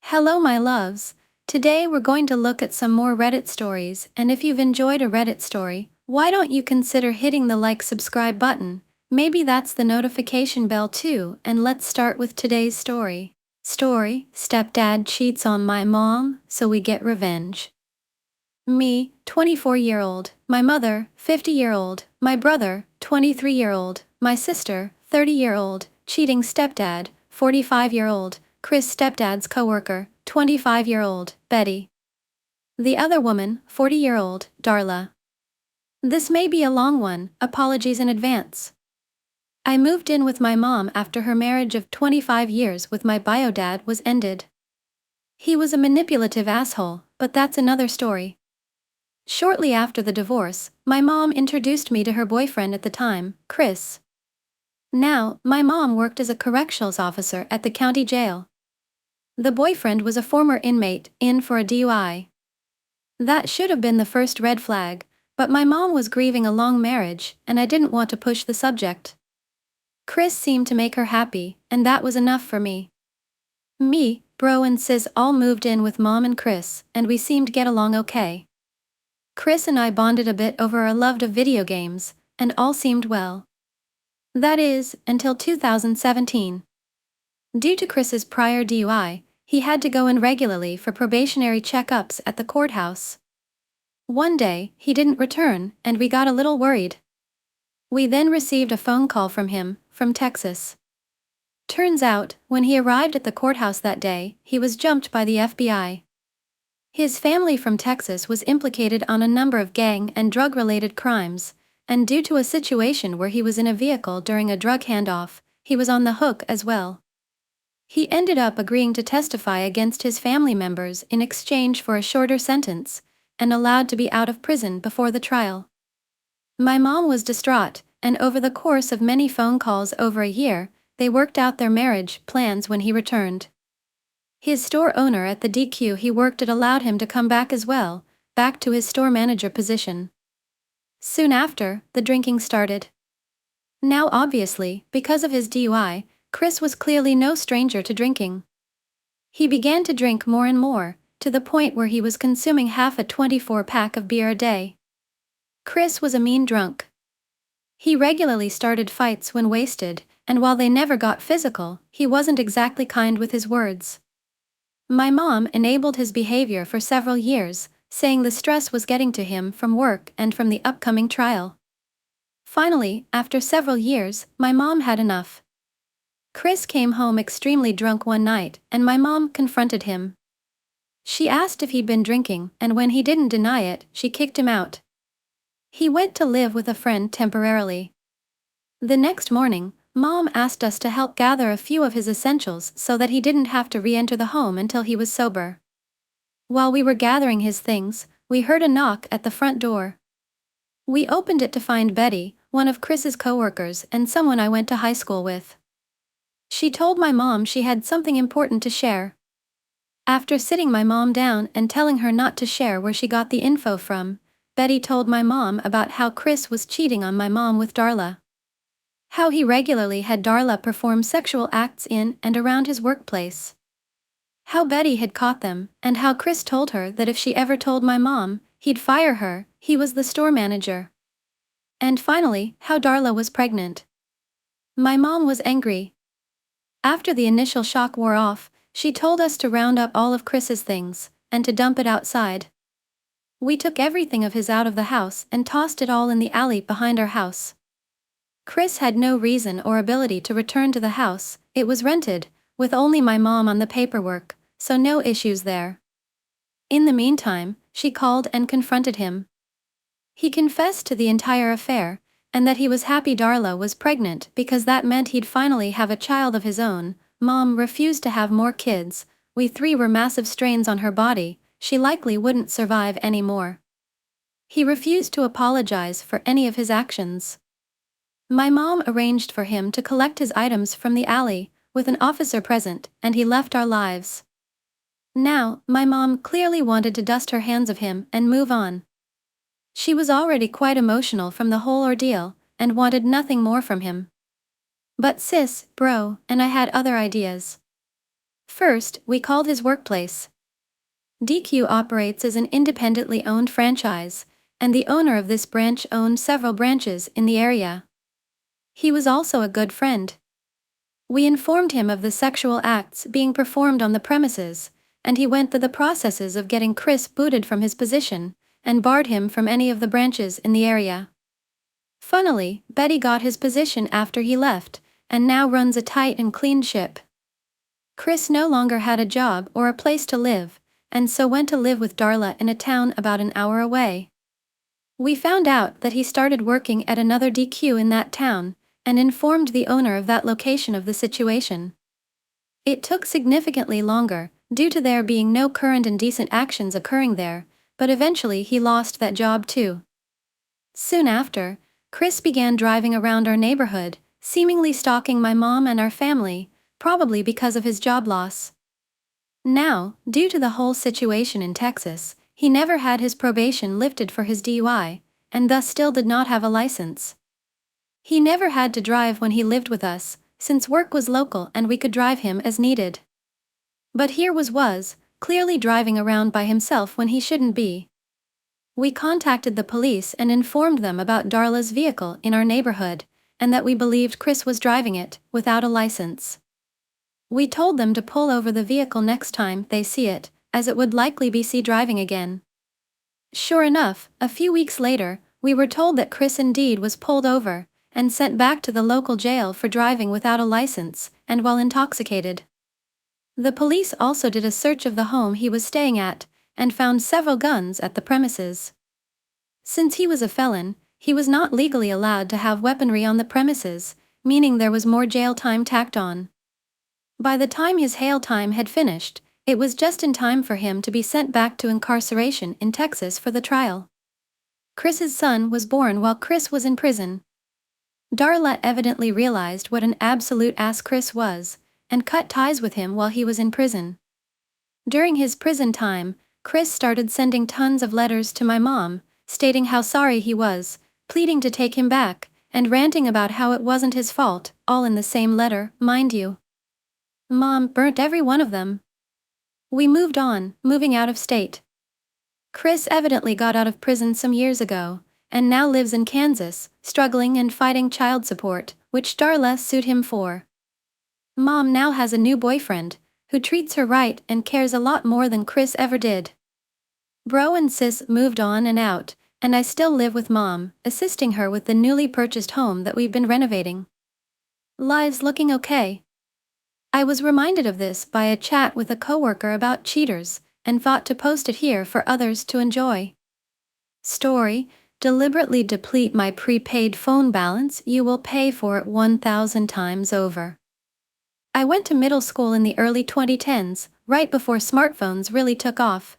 Hello, my loves. Today we're going to look at some more Reddit stories, and if you've enjoyed a Reddit story, why don't you consider hitting the subscribe button? Maybe that's the notification bell too, and let's start with today's story. Stepdad cheats on my mom, so we get revenge. Me, 24-year-old, my mother, 50-year-old, my brother, 23-year-old, my sister, 30-year-old, cheating stepdad, 45-year-old, Chris stepdad's coworker, 25-year-old, Betty. The other woman, 40-year-old, Darla. This may be a long one, apologies in advance. I moved in with my mom after her marriage of 25 years with my bio dad was ended. He was a manipulative asshole, but that's another story. Shortly after the divorce, my mom introduced me to her boyfriend at the time, Chris. Now, my mom worked as a correctionals officer at the county jail. The boyfriend was a former inmate, in for a DUI. That should have been the first red flag, but my mom was grieving a long marriage, and I didn't want to push the subject. Chris seemed to make her happy, and that was enough for me. Me, bro and sis all moved in with mom and Chris, and we seemed to get along okay. Chris and I bonded a bit over our love of video games, and all seemed well. That is, until 2017. Due to Chris's prior DUI, he had to go in regularly for probationary checkups at the courthouse. One day, he didn't return, and we got a little worried. We then received a phone call from him, from Texas. Turns out, when he arrived at the courthouse that day, he was jumped by the FBI. His family from Texas was implicated on a number of gang and drug-related crimes, and due to a situation where he was in a vehicle during a drug handoff, he was on the hook as well. He ended up agreeing to testify against his family members in exchange for a shorter sentence, and allowed to be out of prison before the trial. My mom was distraught, and over the course of many phone calls over a year, they worked out their marriage plans when he returned. His store owner at the DQ he worked at allowed him to come back as well, back to his store manager position. Soon after, the drinking started. Now obviously, because of his DUI, Chris was clearly no stranger to drinking. He began to drink more and more, to the point where he was consuming half a 24-pack of beer a day. Chris was a mean drunk. He regularly started fights when wasted, and while they never got physical, he wasn't exactly kind with his words. My mom enabled his behavior for several years, saying the stress was getting to him from work and from the upcoming trial. Finally, after several years, my mom had enough. Chris came home extremely drunk one night, and my mom confronted him. She asked if he'd been drinking, and when he didn't deny it, she kicked him out. He went to live with a friend temporarily. The next morning, Mom asked us to help gather a few of his essentials so that he didn't have to re-enter the home until he was sober. While we were gathering his things, we heard a knock at the front door. We opened it to find Betty, one of Chris's coworkers and someone I went to high school with. She told my mom she had something important to share. After sitting my mom down and telling her not to share where she got the info from, Betty told my mom about how Chris was cheating on my mom with Darla. How he regularly had Darla perform sexual acts in and around his workplace. How Betty had caught them, and how Chris told her that if she ever told my mom, he'd fire her, he was the store manager. And finally, how Darla was pregnant. My mom was angry. After the initial shock wore off, she told us to round up all of Chris's things, and to dump it outside. We took everything of his out of the house and tossed it all in the alley behind our house. Chris had no reason or ability to return to the house, it was rented, with only my mom on the paperwork, so no issues there. In the meantime, she called and confronted him. He confessed to the entire affair, and that he was happy Darla was pregnant because that meant he'd finally have a child of his own. Mom refused to have more kids, we three were massive strains on her body, she likely wouldn't survive anymore. He refused to apologize for any of his actions. My mom arranged for him to collect his items from the alley, with an officer present, and he left our lives. Now, my mom clearly wanted to dust her hands of him and move on. She was already quite emotional from the whole ordeal, and wanted nothing more from him. But sis, bro, and I had other ideas. First, we called his workplace. DQ operates as an independently owned franchise, and the owner of this branch owned several branches in the area. He was also a good friend. We informed him of the sexual acts being performed on the premises, and he went through the processes of getting Chris booted from his position, and barred him from any of the branches in the area. Funnily, Betty got his position after he left, and now runs a tight and clean ship. Chris no longer had a job or a place to live, and so went to live with Darla in a town about an hour away. We found out that he started working at another DQ in that town, and informed the owner of that location of the situation. It took significantly longer, due to there being no current indecent actions occurring there, but eventually he lost that job too. Soon after, Chris began driving around our neighborhood, seemingly stalking my mom and our family, probably because of his job loss. Now, due to the whole situation in Texas, he never had his probation lifted for his DUI, and thus still did not have a license. He never had to drive when he lived with us, since work was local and we could drive him as needed. But here was clearly driving around by himself when he shouldn't be. We contacted the police and informed them about Darla's vehicle in our neighborhood, and that we believed Chris was driving it, without a license. We told them to pull over the vehicle next time they see it, as it would likely be seen driving again. Sure enough, a few weeks later, we were told that Chris indeed was pulled over, and sent back to the local jail for driving without a license, and while intoxicated. The police also did a search of the home he was staying at, and found several guns at the premises. Since he was a felon, he was not legally allowed to have weaponry on the premises, meaning there was more jail time tacked on. By the time his jail time had finished, it was just in time for him to be sent back to incarceration in Texas for the trial. Chris's son was born while Chris was in prison. Darla evidently realized what an absolute ass Chris was, and cut ties with him while he was in prison. During his prison time, Chris started sending tons of letters to my mom, stating how sorry he was, pleading to take him back, and ranting about how it wasn't his fault, all in the same letter, mind you. Mom burnt every one of them. We moved on, moving out of state. Chris evidently got out of prison some years ago, and now lives in Kansas, struggling and fighting child support, which Darla sued him for. Mom now has a new boyfriend, who treats her right and cares a lot more than Chris ever did. Bro and sis moved on and out, and I still live with Mom, assisting her with the newly purchased home that we've been renovating. Lives looking okay. I was reminded of this by a chat with a coworker about cheaters, and thought to post it here for others to enjoy. Story: deliberately deplete my prepaid phone balance, you will pay for it 1,000 times over. I went to middle school in the early 2010s, right before smartphones really took off.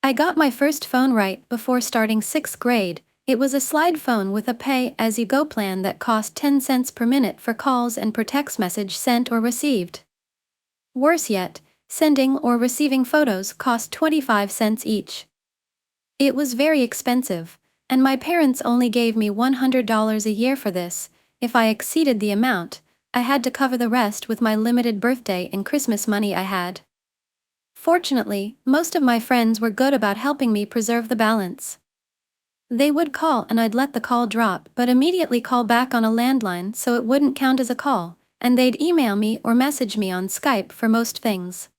I got my first phone right before starting 6th grade. It was a slide phone with a pay-as-you-go plan that cost 10 cents per minute for calls and per text message sent or received. Worse yet, sending or receiving photos cost 25 cents each. It was very expensive, and my parents only gave me $100 a year for this. If I exceeded the amount, I had to cover the rest with my limited birthday and Christmas money I had. Fortunately, most of my friends were good about helping me preserve the balance. They would call and I'd let the call drop but immediately call back on a landline so it wouldn't count as a call, and they'd email me or message me on Skype for most things.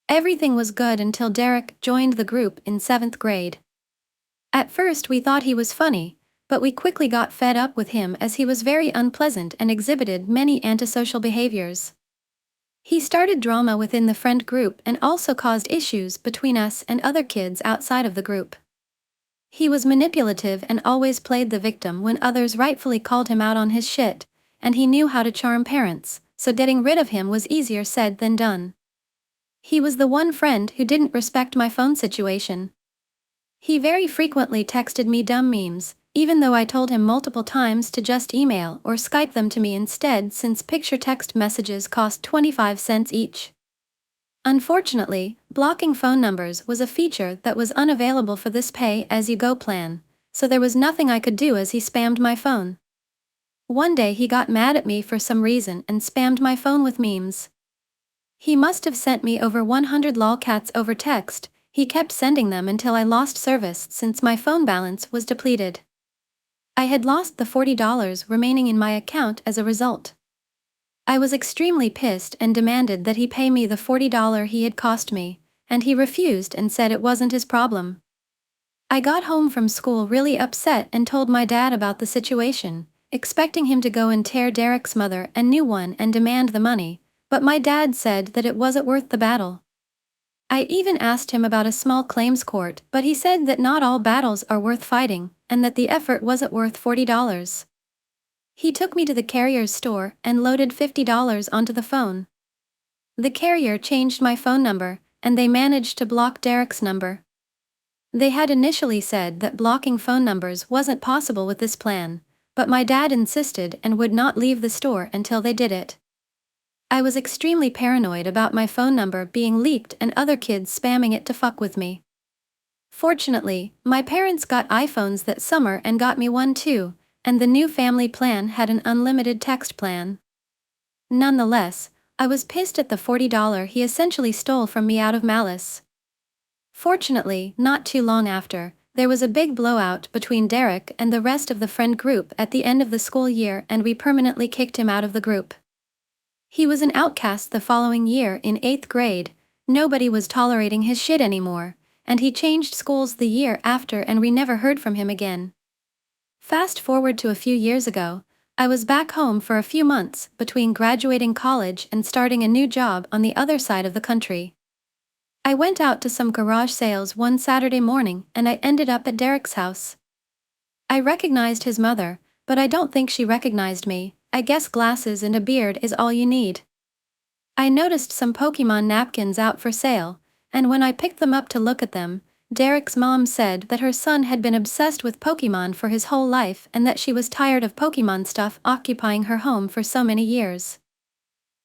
Everything was good until Derek joined the group in 7th grade. At first we thought he was funny, but we quickly got fed up with him as he was very unpleasant and exhibited many antisocial behaviors. He started drama within the friend group and also caused issues between us and other kids outside of the group. He was manipulative and always played the victim when others rightfully called him out on his shit, and he knew how to charm parents, so getting rid of him was easier said than done. He was the one friend who didn't respect my phone situation. He very frequently texted me dumb memes, even though I told him multiple times to just email or Skype them to me instead since picture text messages cost 25 cents each. Unfortunately, blocking phone numbers was a feature that was unavailable for this pay-as-you-go plan, so there was nothing I could do as he spammed my phone. One day he got mad at me for some reason and spammed my phone with memes. He must have sent me over 100 lolcats over text. He kept sending them until I lost service since my phone balance was depleted. I had lost the $40 remaining in my account as a result. I was extremely pissed and demanded that he pay me the $40 he had cost me, and he refused and said it wasn't his problem. I got home from school really upset and told my dad about the situation, expecting him to go and tear Derek's mother a new one and demand the money, but my dad said that it wasn't worth the battle. I even asked him about a small claims court, but he said that not all battles are worth fighting, and that the effort wasn't worth $40. He took me to the carrier's store and loaded $50 onto the phone. The carrier changed my phone number, and they managed to block Derek's number. They had initially said that blocking phone numbers wasn't possible with this plan, but my dad insisted and would not leave the store until they did it. I was extremely paranoid about my phone number being leaked and other kids spamming it to fuck with me. Fortunately, my parents got iPhones that summer and got me one too, and the new family plan had an unlimited text plan. Nonetheless, I was pissed at the $40 he essentially stole from me out of malice. Fortunately, not too long after, there was a big blowout between Derek and the rest of the friend group at the end of the school year, and we permanently kicked him out of the group. He was an outcast the following year in 8th grade. Nobody was tolerating his shit anymore, and he changed schools the year after and we never heard from him again. Fast forward to a few years ago, I was back home for a few months between graduating college and starting a new job on the other side of the country. I went out to some garage sales one Saturday morning and I ended up at Derek's house. I recognized his mother, but I don't think she recognized me. I guess glasses and a beard is all you need. I noticed some Pokemon napkins out for sale, and when I picked them up to look at them, Derek's mom said that her son had been obsessed with Pokemon for his whole life and that she was tired of Pokemon stuff occupying her home for so many years.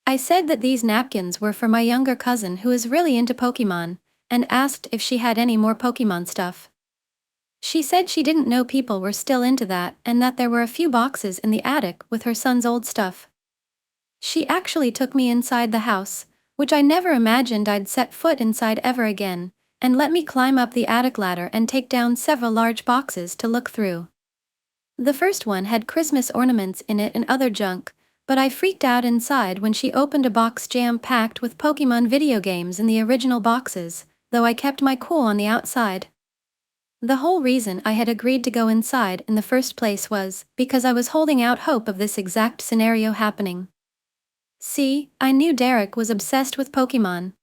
I said that these napkins were for my younger cousin who is really into Pokemon, and asked if she had any more Pokemon stuff. She said she didn't know people were still into that and that there were a few boxes in the attic with her son's old stuff. She actually took me inside the house, which I never imagined I'd set foot inside ever again, and let me climb up the attic ladder and take down several large boxes to look through. The first one had Christmas ornaments in it and other junk, but I freaked out inside when she opened a box jam-packed with Pokemon video games in the original boxes, though I kept my cool on the outside. The whole reason I had agreed to go inside in the first place was because I was holding out hope of this exact scenario happening. See, I knew Derek was obsessed with Pokemon.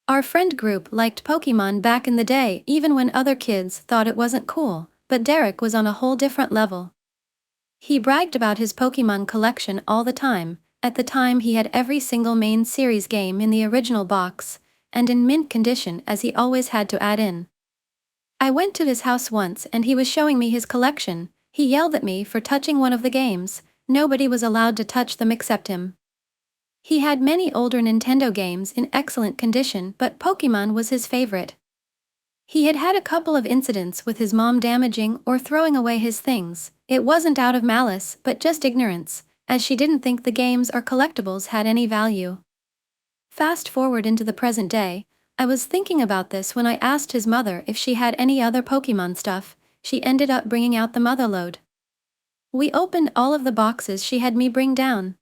Our friend group liked Pokemon back in the day even when other kids thought it wasn't cool, but Derek was on a whole different level. He bragged about his Pokemon collection all the time. At the time he had every single main series game in the original box, and in mint condition as he always had to add in. I went to his house once and he was showing me his collection. He yelled at me for touching one of the games. Nobody was allowed to touch them except him. He had many older Nintendo games in excellent condition, but Pokemon was his favorite. He had had a couple of incidents with his mom damaging or throwing away his things. It wasn't out of malice, but just ignorance, as she didn't think the games or collectibles had any value. Fast forward into the present day, I was thinking about this when I asked his mother if she had any other Pokemon stuff. She ended up bringing out the motherlode. We opened all of the boxes she had me bring down.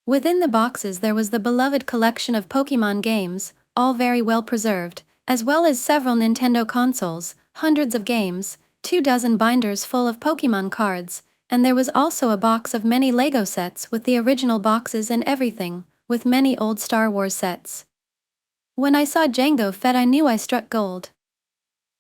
Within the boxes there was the beloved collection of Pokemon games, all very well preserved, as well as several Nintendo consoles, hundreds of games, 24 binders full of Pokemon cards, and there was also a box of many Lego sets with the original boxes and everything, with many old Star Wars sets. When I saw Django Fett I knew I struck gold.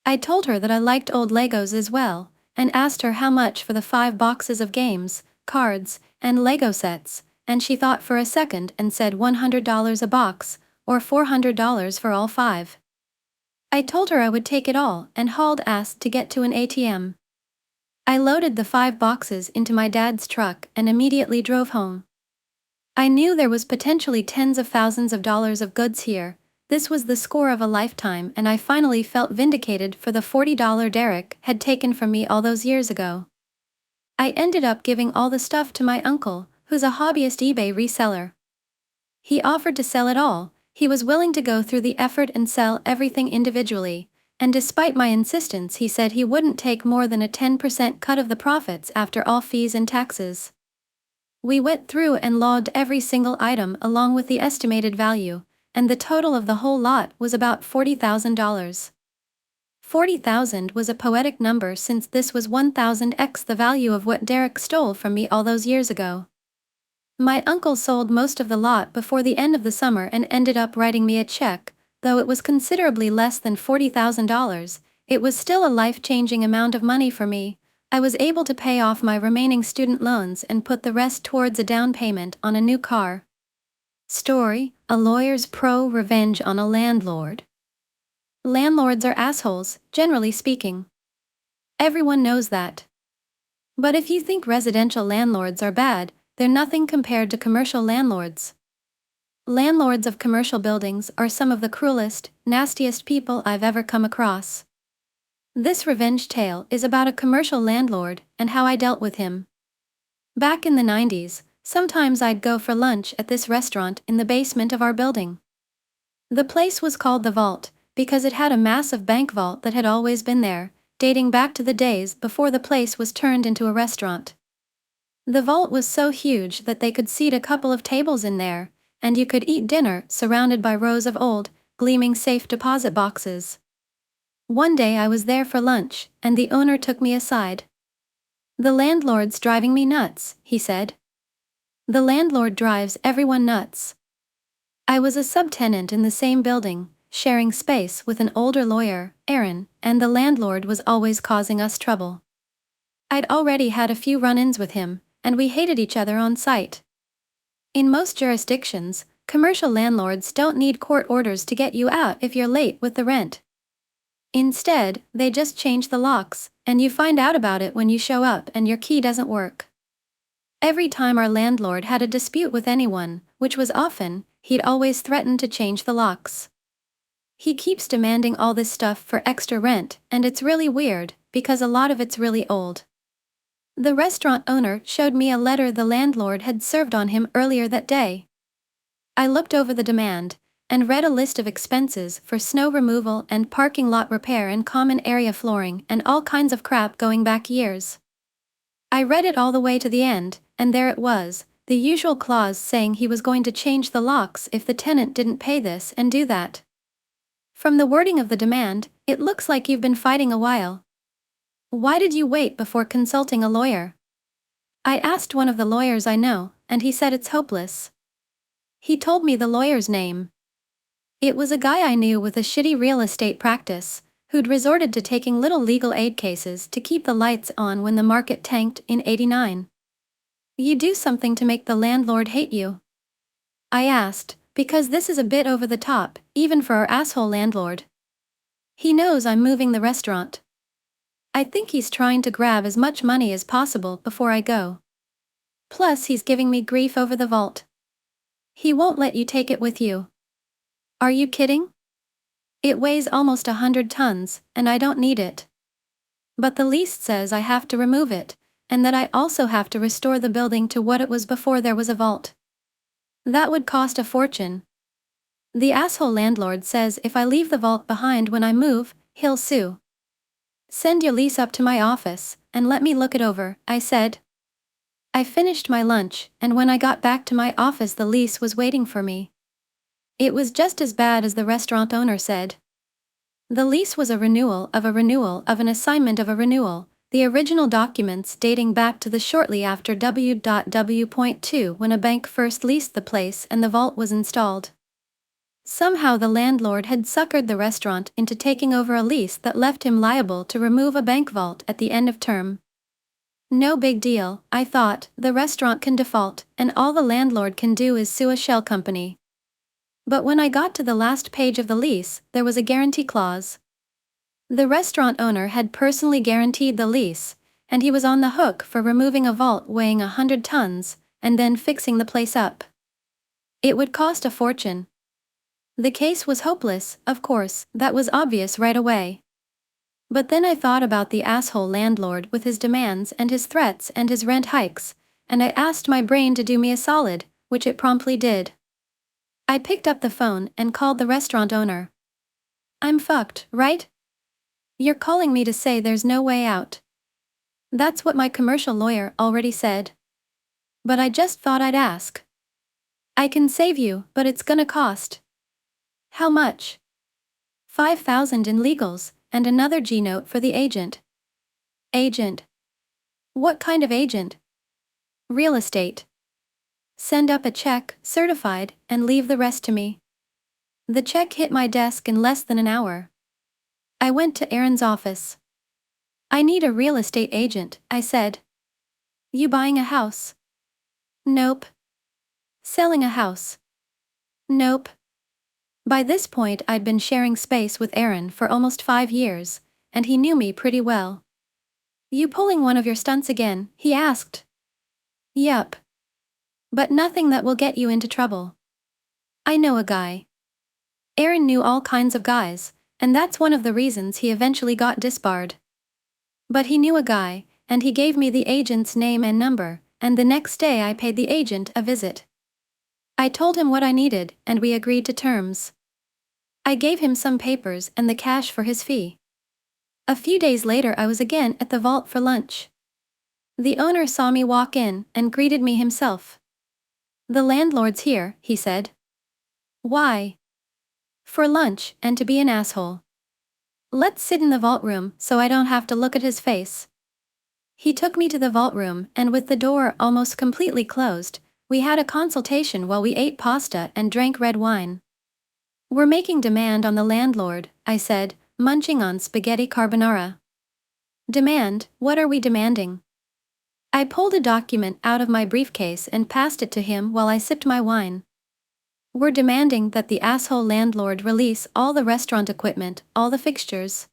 I told her that I liked old Legos as well, and asked her how much for the 5 boxes of games, cards, and Lego sets, and she thought for a second and said $100 a box, or $400 for all 5. I told her I would take it all and hauled ass to get to an ATM. I loaded the 5 boxes into my dad's truck and immediately drove home. I knew there was potentially tens of thousands of dollars of goods here. This was the score of a lifetime and I finally felt vindicated for the $40 Derek had taken from me all those years ago. I ended up giving all the stuff to my uncle, who's a hobbyist eBay reseller. He offered to sell it all. He was willing to go through the effort and sell everything individually, and despite my insistence, he said he wouldn't take more than a 10% cut of the profits after all fees and taxes. We went through and logged every single item along with the estimated value, and the total of the whole lot was about $40,000. 40,000 was a poetic number since this was 1,000x the value of what Derek stole from me all those years ago. My uncle sold most of the lot before the end of the summer and ended up writing me a check. Though it was considerably less than $40,000, it was still a life-changing amount of money for me. I was able to pay off my remaining student loans and put the rest towards a down payment on a new car. Story: a lawyer's pro-revenge on a landlord. Landlords are assholes, generally speaking. Everyone knows that. But if you think residential landlords are bad, they're nothing compared to commercial landlords. Landlords of commercial buildings are some of the cruelest, nastiest people I've ever come across. This revenge tale is about a commercial landlord and how I dealt with him. Back in the 90s, sometimes I'd go for lunch at this restaurant in the basement of our building. The place was called the Vault because it had a massive bank vault that had always been there, dating back to the days before the place was turned into a restaurant. The vault was so huge that they could seat a couple of tables in there, and you could eat dinner surrounded by rows of old, gleaming safe deposit boxes. One day I was there for lunch, and the owner took me aside. "The landlord's driving me nuts," he said. The landlord drives everyone nuts. I was a subtenant in the same building, sharing space with an older lawyer, Aaron, and the landlord was always causing us trouble. I'd already had a few run-ins with him, and we hated each other on sight. In most jurisdictions, commercial landlords don't need court orders to get you out if you're late with the rent. Instead, they just change the locks, and you find out about it when you show up and your key doesn't work. Every time our landlord had a dispute with anyone, which was often, he'd always threaten to change the locks. He keeps demanding all this stuff for extra rent, and it's really weird, because a lot of it's really old. The restaurant owner showed me a letter the landlord had served on him earlier that day. I looked over the demand, and read a list of expenses for snow removal and parking lot repair and common area flooring and all kinds of crap going back years. I read it all the way to the end, and there it was, the usual clause saying he was going to change the locks if the tenant didn't pay this and do that. From the wording of the demand, it looks like you've been fighting a while. Why did you wait before consulting a lawyer? I asked one of the lawyers I know, and he said it's hopeless. He told me the lawyer's name. It was a guy I knew with a shitty real estate practice, who'd resorted to taking little legal aid cases to keep the lights on when the market tanked in '89. You do something to make the landlord hate you? I asked, because this is a bit over the top, even for our asshole landlord. He knows I'm moving the restaurant. I think he's trying to grab as much money as possible before I go. Plus he's giving me grief over the vault. He won't let you take it with you. Are you kidding? It weighs almost 100 tons, and I don't need it. But the lease says I have to remove it, and that I also have to restore the building to what it was before there was a vault. That would cost a fortune. The asshole landlord says if I leave the vault behind when I move, he'll sue. Send your lease up to my office, and let me look it over, I said. I finished my lunch, and when I got back to my office the lease was waiting for me. It was just as bad as the restaurant owner said. The lease was a renewal of an assignment of a renewal, the original documents dating back to the shortly after W.W.2 when a bank first leased the place and the vault was installed. Somehow the landlord had suckered the restaurant into taking over a lease that left him liable to remove a bank vault at the end of term. No big deal, I thought, the restaurant can default, and all the landlord can do is sue a shell company. But when I got to the last page of the lease, there was a guarantee clause. The restaurant owner had personally guaranteed the lease, and he was on the hook for removing a vault weighing 100 tons, and then fixing the place up. It would cost a fortune. The case was hopeless, of course, that was obvious right away. But then I thought about the asshole landlord with his demands and his threats and his rent hikes, and I asked my brain to do me a solid, which it promptly did. I picked up the phone and called the restaurant owner. I'm fucked, right? You're calling me to say there's no way out. That's what my commercial lawyer already said. But I just thought I'd ask. I can save you, but it's gonna cost. How much? 5,000 in legals, and another G-note for the agent. Agent. What kind of agent? Real estate. Send up a check, certified, and leave the rest to me. The check hit my desk in less than an hour. I went to Aaron's office. I need a real estate agent, I said. You buying a house? Nope. Selling a house? Nope. By this point I'd been sharing space with Aaron for almost 5 years, and he knew me pretty well. You pulling one of your stunts again? He asked. Yup. But nothing that will get you into trouble. I know a guy. Aaron knew all kinds of guys, and that's one of the reasons he eventually got disbarred. But he knew a guy, and he gave me the agent's name and number, and the next day I paid the agent a visit. I told him what I needed, and we agreed to terms. I gave him some papers and the cash for his fee. A few days later I was again at the vault for lunch. The owner saw me walk in and greeted me himself. The landlord's here, he said. Why? For lunch and to be an asshole. Let's sit in the vault room so I don't have to look at his face. He took me to the vault room, and with the door almost completely closed, we had a consultation while we ate pasta and drank red wine. We're making demand on the landlord, I said, munching on spaghetti carbonara. Demand? What are we demanding? I pulled a document out of my briefcase and passed it to him while I sipped my wine. We're demanding that the asshole landlord release all the restaurant equipment, all the fixtures.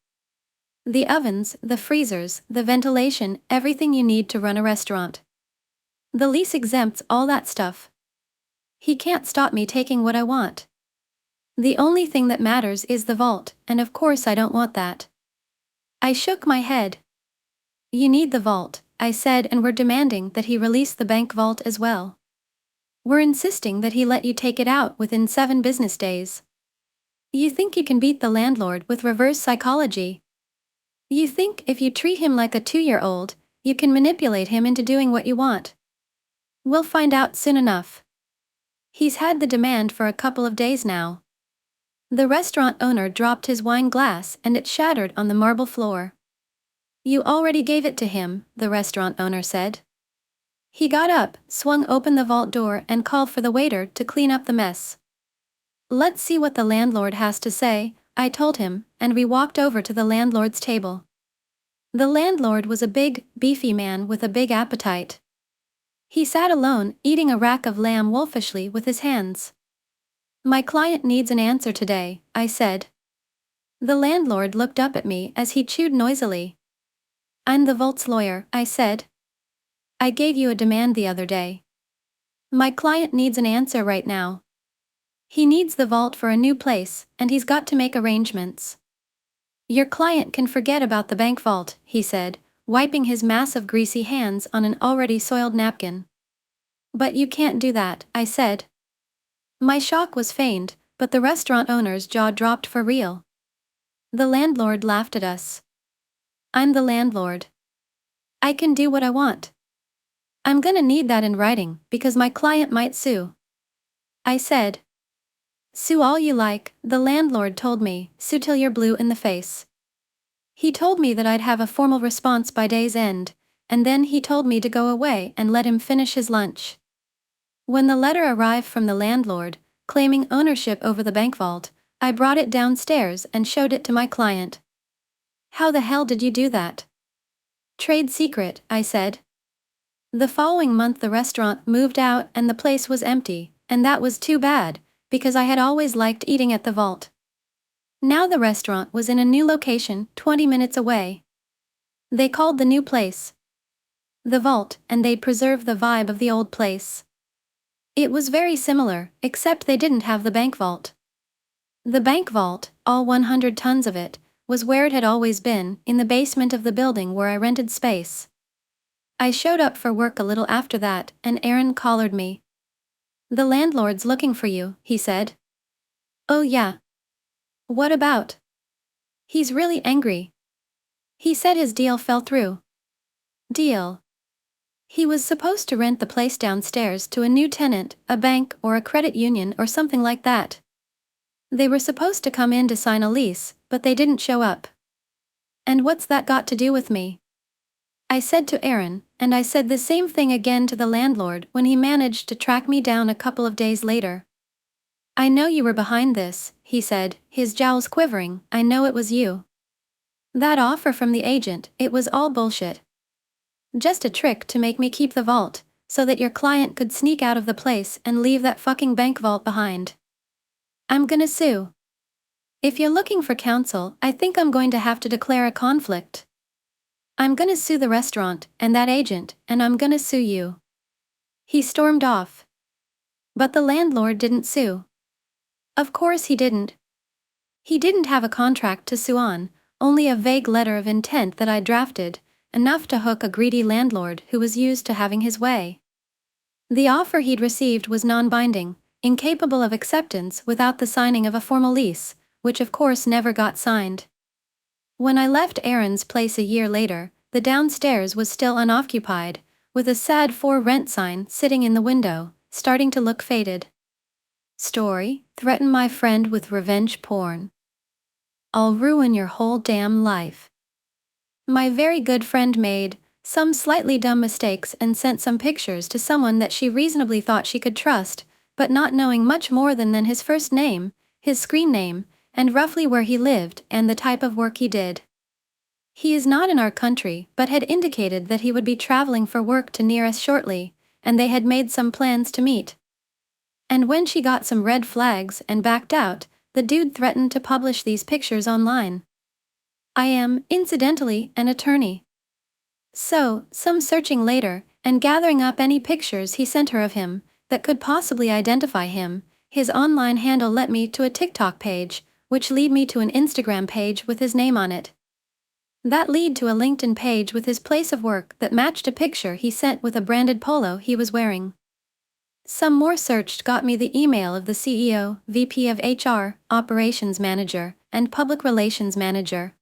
The ovens, the freezers, the ventilation, everything you need to run a restaurant. The lease exempts all that stuff. He can't stop me taking what I want. The only thing that matters is the vault, and of course I don't want that. I shook my head. You need the vault, I said, and we're demanding that he release the bank vault as well. We're insisting that he let you take it out within 7 business days. You think you can beat the landlord with reverse psychology? You think if you treat him like a 2-year-old, you can manipulate him into doing what you want? We'll find out soon enough. He's had the demand for a couple of days now. The restaurant owner dropped his wine glass and it shattered on the marble floor. You already gave it to him, the restaurant owner said. He got up, swung open the vault door and called for the waiter to clean up the mess. Let's see what the landlord has to say, I told him, and we walked over to the landlord's table. The landlord was a big, beefy man with a big appetite. He sat alone, eating a rack of lamb wolfishly with his hands. My client needs an answer today, I said. The landlord looked up at me as he chewed noisily. I'm the vault's lawyer, I said. I gave you a demand the other day. My client needs an answer right now. He needs the vault for a new place, and he's got to make arrangements. Your client can forget about the bank vault, he said, wiping his massive greasy hands on an already soiled napkin. But you can't do that, I said. My shock was feigned, but the restaurant owner's jaw dropped for real. The landlord laughed at us. I'm the landlord. I can do what I want. I'm gonna need that in writing, because my client might sue. I said. Sue all you like, the landlord told me, sue till you're blue in the face. He told me that I'd have a formal response by day's end, and then he told me to go away and let him finish his lunch. When the letter arrived from the landlord, claiming ownership over the bank vault, I brought it downstairs and showed it to my client. How the hell did you do that? Trade secret, I said. The following month the restaurant moved out and the place was empty, and that was too bad, because I had always liked eating at the vault. Now the restaurant was in a new location 20 minutes away. They called the new place the Vault, and they'd preserved the vibe of the old place. It was very similar, except they didn't have the bank vault. The bank vault, all 100 tons of it, was where it had always been, in the basement of the building where I rented space. I showed up for work a little after that, and Aaron collared me. "The landlord's looking for you," he said. "Oh yeah. What about?" "He's really angry. He said his deal fell through." Deal. He was supposed to rent the place downstairs to a new tenant, a bank or a credit union or something like that. They were supposed to come in to sign a lease, but they didn't show up. "And what's that got to do with me?" I said to Aaron, and I said the same thing again to the landlord when he managed to track me down a couple of days later. "I know you were behind this," he said, his jowls quivering. "I know it was you. That offer from the agent, it was all bullshit. Just a trick to make me keep the vault, so that your client could sneak out of the place and leave that fucking bank vault behind. I'm gonna sue. If you're looking for counsel, I think I'm going to have to declare a conflict. I'm gonna sue the restaurant, and that agent, and I'm gonna sue you." He stormed off. But the landlord didn't sue. Of course he didn't. He didn't have a contract to sue on, only a vague letter of intent that I drafted, enough to hook a greedy landlord who was used to having his way. The offer he'd received was non-binding, incapable of acceptance without the signing of a formal lease, which of course never got signed. When I left Aaron's place a year later, the downstairs was still unoccupied, with a sad "for rent" sign sitting in the window, starting to look faded. Story: Threaten my friend with revenge porn. I'll ruin your whole damn life. My very good friend made some slightly dumb mistakes and sent some pictures to someone that she reasonably thought she could trust, but not knowing much more than his first name, his screen name, and roughly where he lived and the type of work he did. He is not in our country but had indicated that he would be traveling for work to near us shortly, and they had made some plans to meet. And when she got some red flags and backed out, the dude threatened to publish these pictures online. I am, incidentally, an attorney. So, some searching later, and gathering up any pictures he sent her of him that could possibly identify him, his online handle led me to a TikTok page, which led me to an Instagram page with his name on it. That led to a LinkedIn page with his place of work that matched a picture he sent with a branded polo he was wearing. Some more searched got me the email of the CEO, VP of HR, Operations Manager, and Public Relations Manager.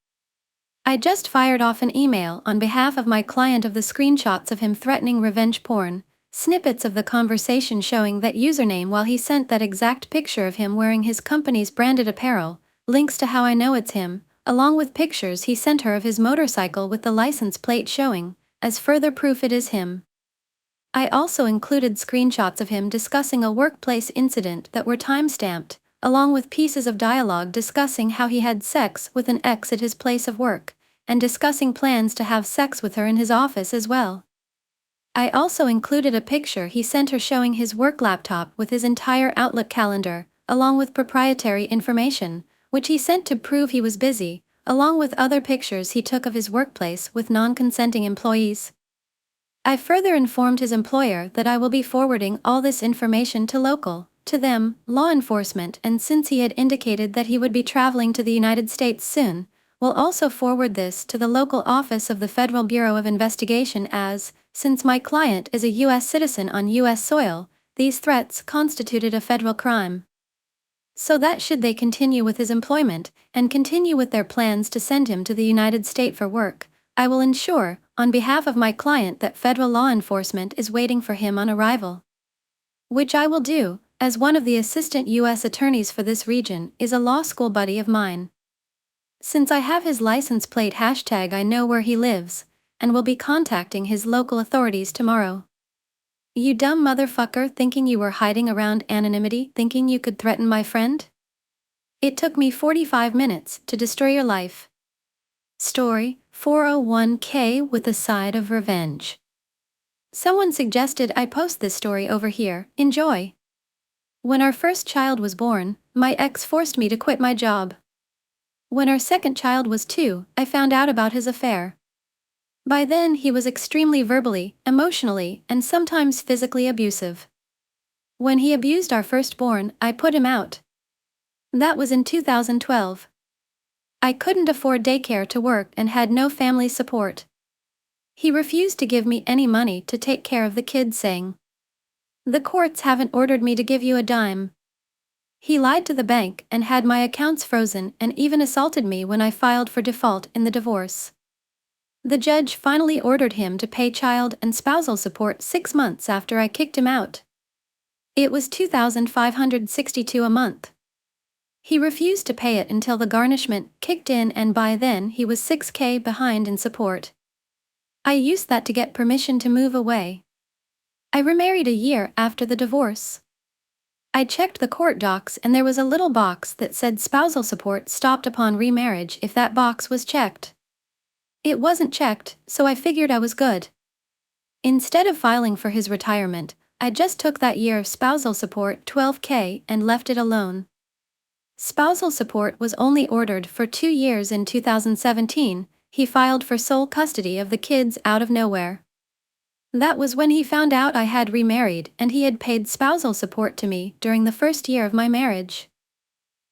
I just fired off an email on behalf of my client of the screenshots of him threatening revenge porn, snippets of the conversation showing that username while he sent that exact picture of him wearing his company's branded apparel, links to how I know it's him, along with pictures he sent her of his motorcycle with the license plate showing, as further proof it is him. I also included screenshots of him discussing a workplace incident that were time-stamped, along with pieces of dialogue discussing how he had sex with an ex at his place of work, and discussing plans to have sex with her in his office as well. I also included a picture he sent her showing his work laptop with his entire Outlook calendar, along with proprietary information, which he sent to prove he was busy, along with other pictures he took of his workplace with non-consenting employees. I further informed his employer that I will be forwarding all this information to them, law enforcement, and since he had indicated that he would be traveling to the United States soon, will also forward this to the local office of the Federal Bureau of Investigation as, since my client is a U.S. citizen on U.S. soil, these threats constituted a federal crime. So that should they continue with his employment, and continue with their plans to send him to the United States for work, I will ensure, on behalf of my client, that federal law enforcement is waiting for him on arrival. Which I will do, as one of the assistant U.S. attorneys for this region is a law school buddy of mine. Since I have his license plate hashtag, I know where he lives, and will be contacting his local authorities tomorrow. You dumb motherfucker, thinking you were hiding around anonymity, thinking you could threaten my friend? It took me 45 minutes to destroy your life. Story: 401k with a side of revenge. Someone suggested I post this story over here. Enjoy. When our first child was born, my ex forced me to quit my job. When our second child was 2, I found out about his affair. By then he was extremely verbally, emotionally, and sometimes physically abusive. When he abused our firstborn, I put him out. That was in 2012. I couldn't afford daycare to work and had no family support. He refused to give me any money to take care of the kids, saying, The courts haven't ordered me to give you a dime. He lied to the bank and had my accounts frozen and even assaulted me when I filed for default in the divorce. The judge finally ordered him to pay child and spousal support 6 months after I kicked him out. It was $2,562 a month. He refused to pay it until the garnishment kicked in, and by then he was $6,000 behind in support. I used that to get permission to move away. I remarried a year after the divorce. I checked the court docs and there was a little box that said spousal support stopped upon remarriage if that box was checked. It wasn't checked, so I figured I was good. Instead of filing for his retirement, I just took that year of spousal support, $12,000, and left it alone. Spousal support was only ordered for 2 years. In 2017, he filed for sole custody of the kids out of nowhere. That was when he found out I had remarried and he had paid spousal support to me during the first year of my marriage.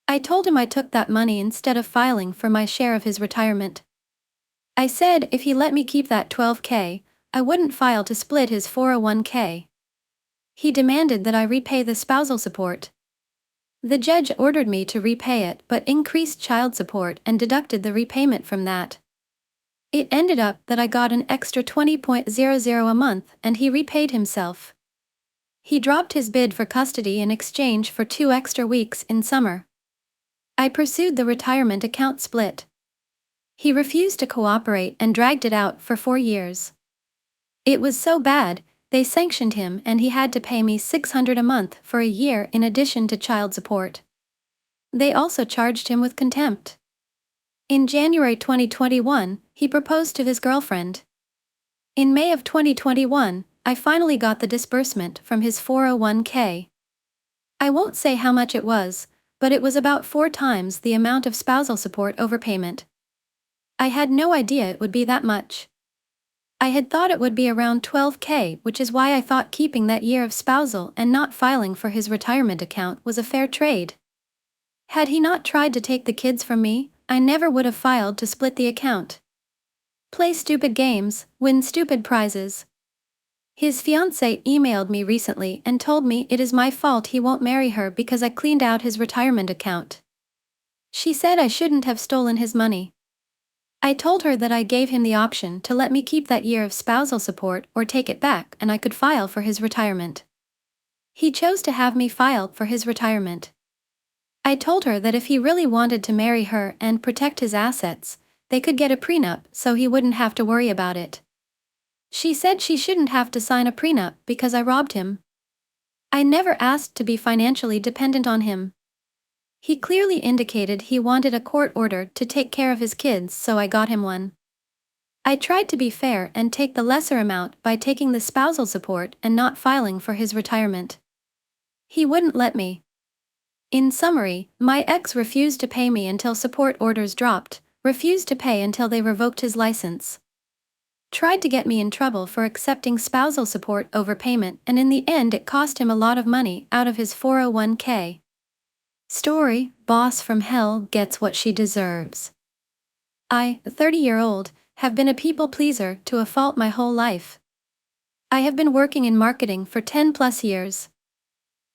I told him I took that money instead of filing for my share of his retirement. I said if he let me keep that $12,000, I wouldn't file to split his 401k. He demanded that I repay the spousal support. The judge ordered me to repay it but increased child support and deducted the repayment from that. It ended up that I got an extra $20,000 a month and he repaid himself. He dropped his bid for custody in exchange for 2 extra weeks in summer. I pursued the retirement account split. He refused to cooperate and dragged it out for 4 years. It was so bad, they sanctioned him and he had to pay me $600 a month for a year in addition to child support. They also charged him with contempt. In January 2021, he proposed to his girlfriend. In May of 2021, I finally got the disbursement from his 401k. I won't say how much it was, but it was about 4 times the amount of spousal support overpayment. I had no idea it would be that much. I had thought it would be around $12,000, which is why I thought keeping that year of spousal and not filing for his retirement account was a fair trade. Had he not tried to take the kids from me, I never would have filed to split the account. Play stupid games, win stupid prizes. His fiancée emailed me recently and told me it is my fault he won't marry her because I cleaned out his retirement account. She said I shouldn't have stolen his money. I told her that I gave him the option to let me keep that year of spousal support or take it back and I could file for his retirement. He chose to have me file for his retirement. I told her that if he really wanted to marry her and protect his assets, they could get a prenup so he wouldn't have to worry about it. She said she shouldn't have to sign a prenup because I robbed him. I never asked to be financially dependent on him. He clearly indicated he wanted a court order to take care of his kids, so I got him one. I tried to be fair and take the lesser amount by taking the spousal support and not filing for his retirement. He wouldn't let me. In summary, my ex refused to pay me until support orders dropped, refused to pay until they revoked his license. Tried to get me in trouble for accepting spousal support overpayment, and in the end it cost him a lot of money out of his 401k. Story: boss from hell gets what she deserves. I, a 30-year-old, have been a people pleaser to a fault my whole life. I have been working in marketing for 10 plus years.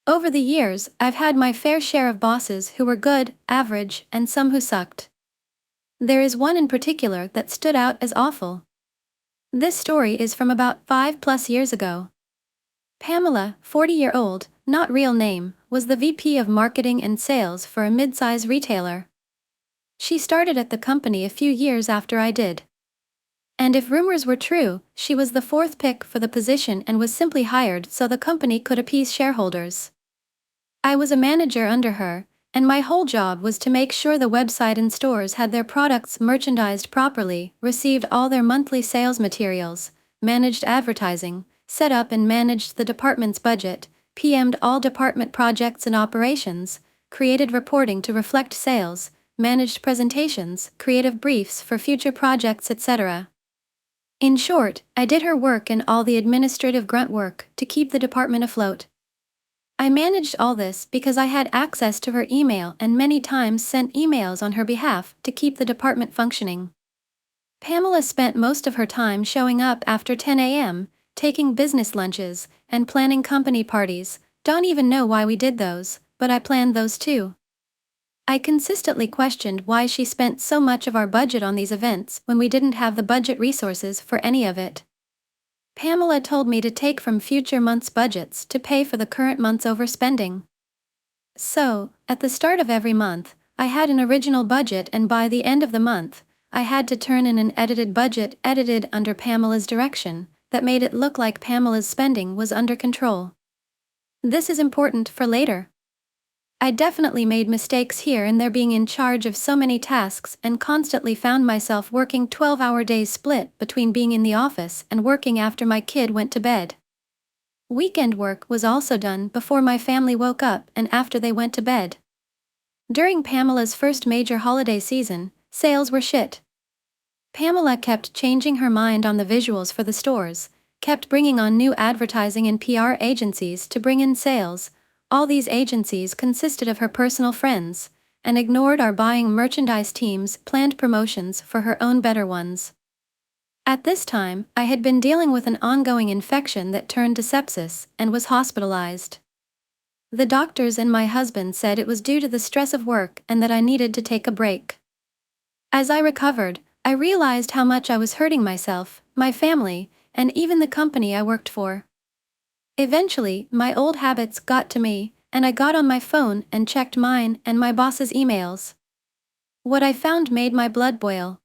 Over the years, I've had my fair share of bosses who were good, average, and some who sucked. There is one in particular that stood out as awful. This story is from about 5 plus years ago. Pamela, 40-year-old, not real name, was the VP of marketing and sales for a mid-size retailer. She started at the company a few years after I did. And if rumors were true, she was the 4th pick for the position and was simply hired so the company could appease shareholders. I was a manager under her, and my whole job was to make sure the website and stores had their products merchandised properly, received all their monthly sales materials, managed advertising, set up and managed the department's budget, PM'd all department projects and operations, created reporting to reflect sales, managed presentations, creative briefs for future projects, etc. In short, I did her work and all the administrative grunt work to keep the department afloat. I managed all this because I had access to her email and many times sent emails on her behalf to keep the department functioning. Pamela spent most of her time showing up after 10 a.m., taking business lunches, and planning company parties. Don't even know why we did those, but I planned those too. I consistently questioned why she spent so much of our budget on these events when we didn't have the budget resources for any of it. Pamela told me to take from future months' budgets to pay for the current month's overspending. So, at the start of every month, I had an original budget, and by the end of the month, I had to turn in an edited budget edited under Pamela's direction that made it look like Pamela's spending was under control. This is important for later. I definitely made mistakes here and there, being in charge of so many tasks, and constantly found myself working 12-hour days split between being in the office and working after my kid went to bed. Weekend work was also done before my family woke up and after they went to bed. During Pamela's first major holiday season, sales were shit. Pamela kept changing her mind on the visuals for the stores, kept bringing on new advertising and PR agencies to bring in sales. All these agencies consisted of her personal friends, and ignored our buying merchandise team's planned promotions for her own better ones. At this time, I had been dealing with an ongoing infection that turned to sepsis and was hospitalized. The doctors and my husband said it was due to the stress of work and that I needed to take a break. As I recovered, I realized how much I was hurting myself, my family, and even the company I worked for. Eventually, my old habits got to me, and I got on my phone and checked mine and my boss's emails. What I found made my blood boil.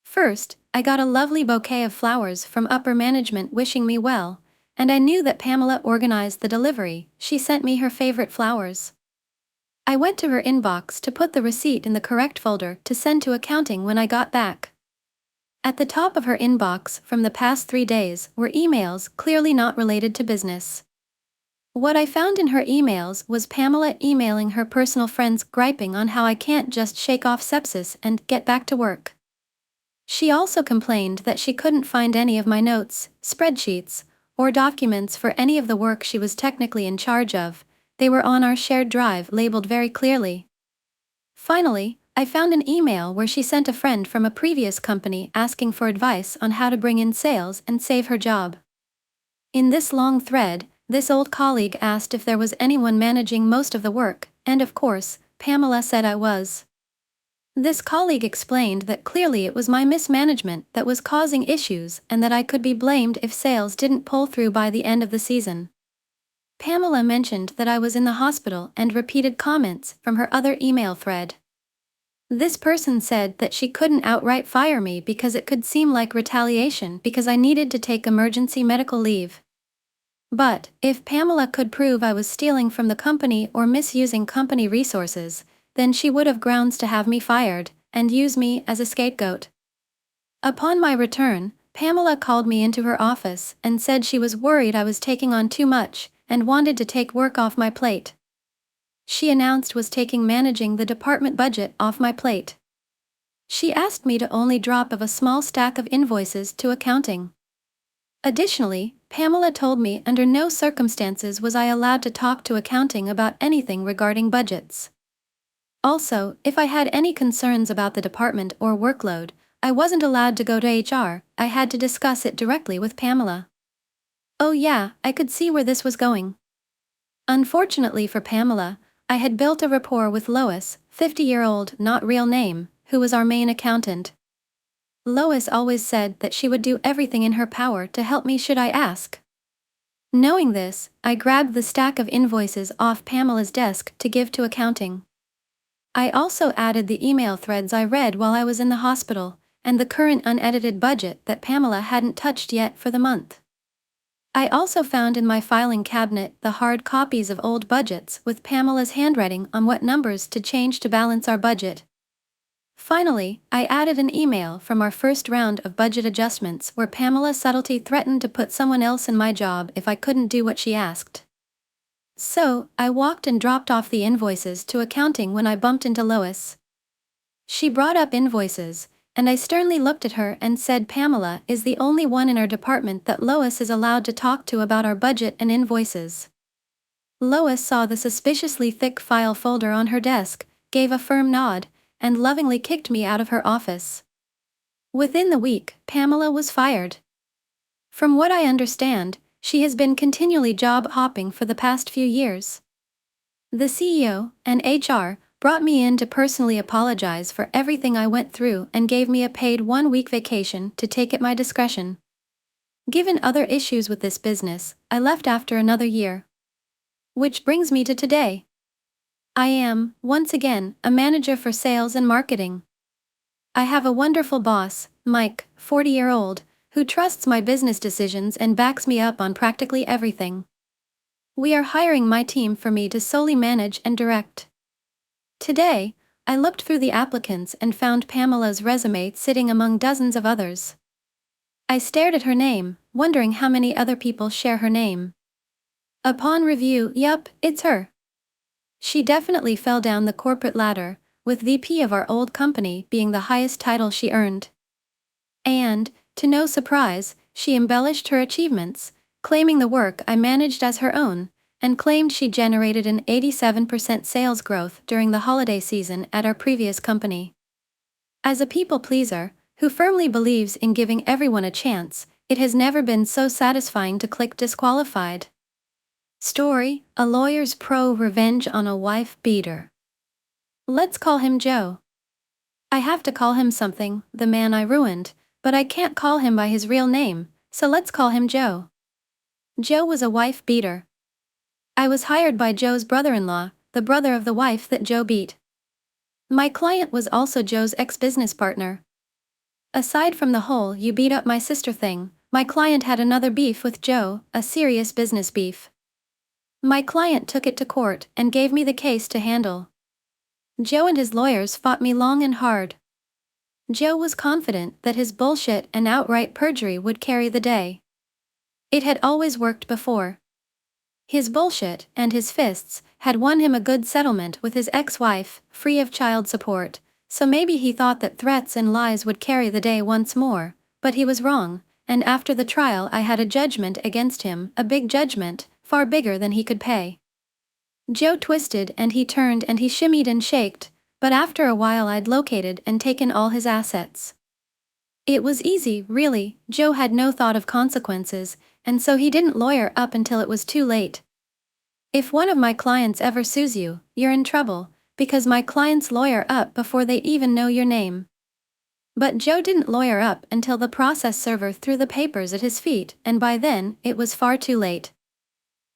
First, I got a lovely bouquet of flowers from upper management wishing me well, and I knew that Pamela organized the delivery. She sent me her favorite flowers. I went to her inbox to put the receipt in the correct folder to send to accounting when I got back. At the top of her inbox from the past 3 days were emails clearly not related to business. What I found in her emails was Pamela emailing her personal friends griping on how I can't just shake off sepsis and get back to work. She also complained that she couldn't find any of my notes, spreadsheets, or documents for any of the work she was technically in charge of. They were on our shared drive labeled very clearly. Finally, I found an email where she sent a friend from a previous company asking for advice on how to bring in sales and save her job. In this long thread, this old colleague asked if there was anyone managing most of the work, and of course, Pamela said I was. This colleague explained that clearly it was my mismanagement that was causing issues and that I could be blamed if sales didn't pull through by the end of the season. Pamela mentioned that I was in the hospital and repeated comments from her other email thread. This person said that she couldn't outright fire me because it could seem like retaliation because I needed to take emergency medical leave. But, if Pamela could prove I was stealing from the company or misusing company resources, then she would have grounds to have me fired and use me as a scapegoat. Upon my return, Pamela called me into her office and said she was worried I was taking on too much and wanted to take work off my plate. She announced was taking managing the department budget off my plate. She asked me to only drop of a small stack of invoices to accounting. Additionally, Pamela told me under no circumstances was I allowed to talk to accounting about anything regarding budgets. Also, if I had any concerns about the department or workload, I wasn't allowed to go to HR, I had to discuss it directly with Pamela. Oh yeah, I could see where this was going. Unfortunately for Pamela, I had built a rapport with Lois, 50-year-old, not real name, who was our main accountant. Lois always said that she would do everything in her power to help me should I ask. Knowing this, I grabbed the stack of invoices off Pamela's desk to give to accounting. I also added the email threads I read while I was in the hospital, and the current unedited budget that Pamela hadn't touched yet for the month. I also found in my filing cabinet the hard copies of old budgets with Pamela's handwriting on what numbers to change to balance our budget. Finally, I added an email from our first round of budget adjustments where Pamela subtly threatened to put someone else in my job if I couldn't do what she asked. So, I walked and dropped off the invoices to accounting when I bumped into Lois. She brought up invoices, and I sternly looked at her and said Pamela is the only one in our department that Lois is allowed to talk to about our budget and invoices. Lois saw the suspiciously thick file folder on her desk, gave a firm nod, and lovingly kicked me out of her office. Within the week, Pamela was fired. From what I understand, she has been continually job hopping for the past few years. The CEO and HR brought me in to personally apologize for everything I went through and gave me a paid 1-week vacation to take at my discretion. Given other issues with this business, I left after another year. Which brings me to today. I am, once again, a manager for sales and marketing. I have a wonderful boss, Mike, 40-year-old, who trusts my business decisions and backs me up on practically everything. We are hiring my team for me to solely manage and direct. Today, I looked through the applicants and found Pamela's resume sitting among dozens of others. I stared at her name, wondering how many other people share her name. Upon review, yup, it's her. She definitely fell down the corporate ladder, with VP of our old company being the highest title she earned. And, to no surprise, she embellished her achievements, claiming the work I managed as her own, and claimed she generated an 87% sales growth during the holiday season at our previous company. As a people pleaser, who firmly believes in giving everyone a chance, it has never been so satisfying to click disqualified. Story: a lawyer's pro-revenge on a wife beater. Let's call him Joe. I have to call him something, the man I ruined, but I can't call him by his real name, so let's call him Joe. Joe was a wife beater. I was hired by Joe's brother-in-law, the brother of the wife that Joe beat. My client was also Joe's ex-business partner. Aside from the whole "you beat up my sister" thing, my client had another beef with Joe, a serious business beef. My client took it to court and gave me the case to handle. Joe and his lawyers fought me long and hard. Joe was confident that his bullshit and outright perjury would carry the day. It had always worked before. His bullshit and his fists had won him a good settlement with his ex-wife, free of child support, so maybe he thought that threats and lies would carry the day once more, but he was wrong, and after the trial I had a judgment against him, a big judgment, far bigger than he could pay. Joe twisted and he turned and he shimmied and shaked, but after a while I'd located and taken all his assets. It was easy, really. Joe had no thought of consequences, and so he didn't lawyer up until it was too late. If one of my clients ever sues you, you're in trouble, because my clients lawyer up before they even know your name. But Joe didn't lawyer up until the process server threw the papers at his feet, and by then, it was far too late.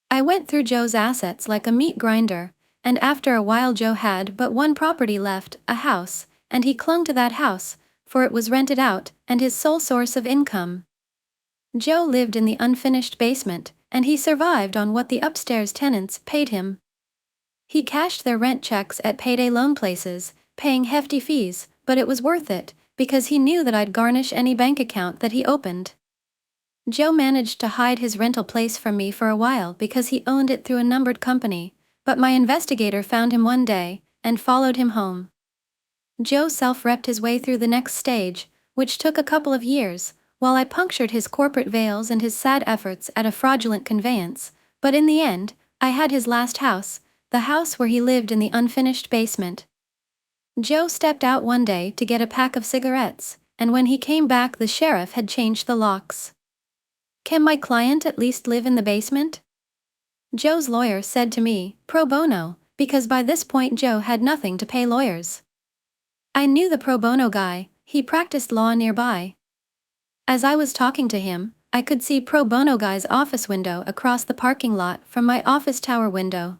I went through Joe's assets like a meat grinder, and after a while Joe had but one property left, a house, and he clung to that house, for it was rented out, and his sole source of income. Joe lived in the unfinished basement, and he survived on what the upstairs tenants paid him. He cashed their rent checks at payday loan places, paying hefty fees, but it was worth it, because he knew that I'd garnish any bank account that he opened. Joe managed to hide his rental place from me for a while because he owned it through a numbered company, but my investigator found him one day, and followed him home. Joe self-repped his way through the next stage, which took a couple of years, while I punctured his corporate veils and his sad efforts at a fraudulent conveyance, but in the end, I had his last house, the house where he lived in the unfinished basement. Joe stepped out one day to get a pack of cigarettes, and when he came back the sheriff had changed the locks. Can my client at least live in the basement? Joe's lawyer said to me, pro bono, because by this point Joe had nothing to pay lawyers. I knew the pro bono guy, he practiced law nearby. As I was talking to him, I could see pro bono guy's office window across the parking lot from my office tower window.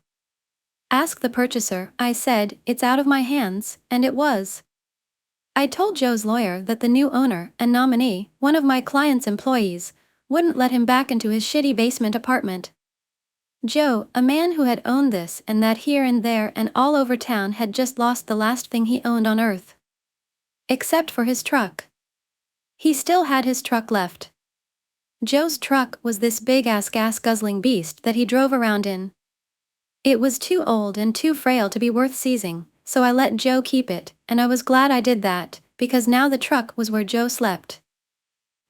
Ask the purchaser, I said, it's out of my hands, and it was. I told Joe's lawyer that the new owner and nominee, one of my client's employees, wouldn't let him back into his shitty basement apartment. Joe, a man who had owned this and that here and there and all over town, had just lost the last thing he owned on earth. Except for his truck. He still had his truck left. Joe's truck was this big-ass gas-guzzling beast that he drove around in. It was too old and too frail to be worth seizing, so I let Joe keep it, and I was glad I did that, because now the truck was where Joe slept.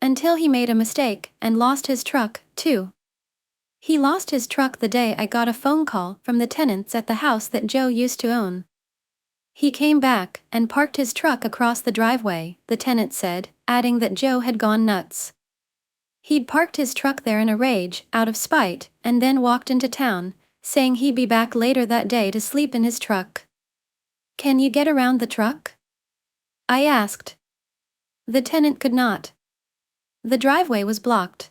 Until he made a mistake and lost his truck, too. He lost his truck the day I got a phone call from the tenants at the house that Joe used to own. He came back and parked his truck across the driveway, the tenant said, adding that Joe had gone nuts. He'd parked his truck there in a rage, out of spite, and then walked into town, saying he'd be back later that day to sleep in his truck. "Can you get around the truck?" I asked. The tenant could not. The driveway was blocked.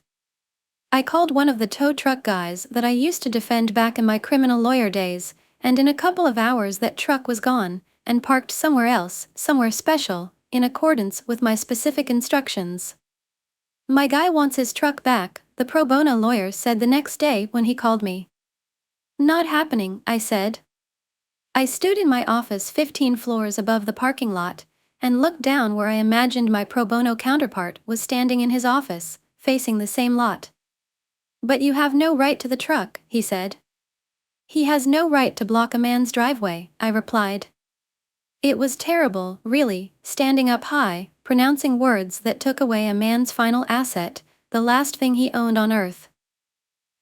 I called one of the tow truck guys that I used to defend back in my criminal lawyer days, and in a couple of hours that truck was gone, and parked somewhere else, somewhere special, in accordance with my specific instructions. "My guy wants his truck back," the pro bono lawyer said the next day when he called me. "Not happening," I said. I stood in my office 15 floors above the parking lot, and looked down where I imagined my pro bono counterpart was standing in his office, facing the same lot. "But you have no right to the truck," he said. "He has no right to block a man's driveway," I replied. It was terrible, really, standing up high, pronouncing words that took away a man's final asset, the last thing he owned on earth.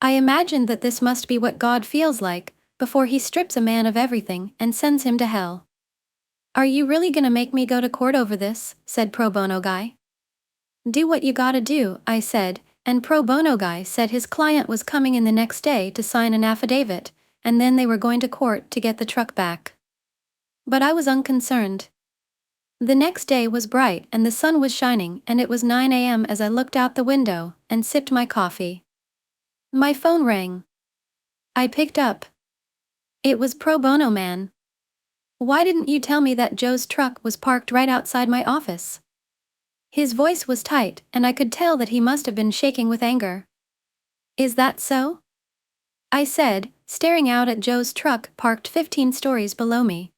I imagined that this must be what God feels like, before he strips a man of everything and sends him to hell. "Are you really gonna make me go to court over this?" said pro bono guy. "Do what you gotta do," I said, and pro bono guy said his client was coming in the next day to sign an affidavit, and then they were going to court to get the truck back. But I was unconcerned. The next day was bright and the sun was shining, and it was 9 a.m. as I looked out the window and sipped my coffee. My phone rang. I picked up. It was pro bono man. "Why didn't you tell me that Joe's truck was parked right outside my office?" His voice was tight, and I could tell that he must have been shaking with anger. "Is that so?" I said, staring out at Joe's truck parked 15 stories below me.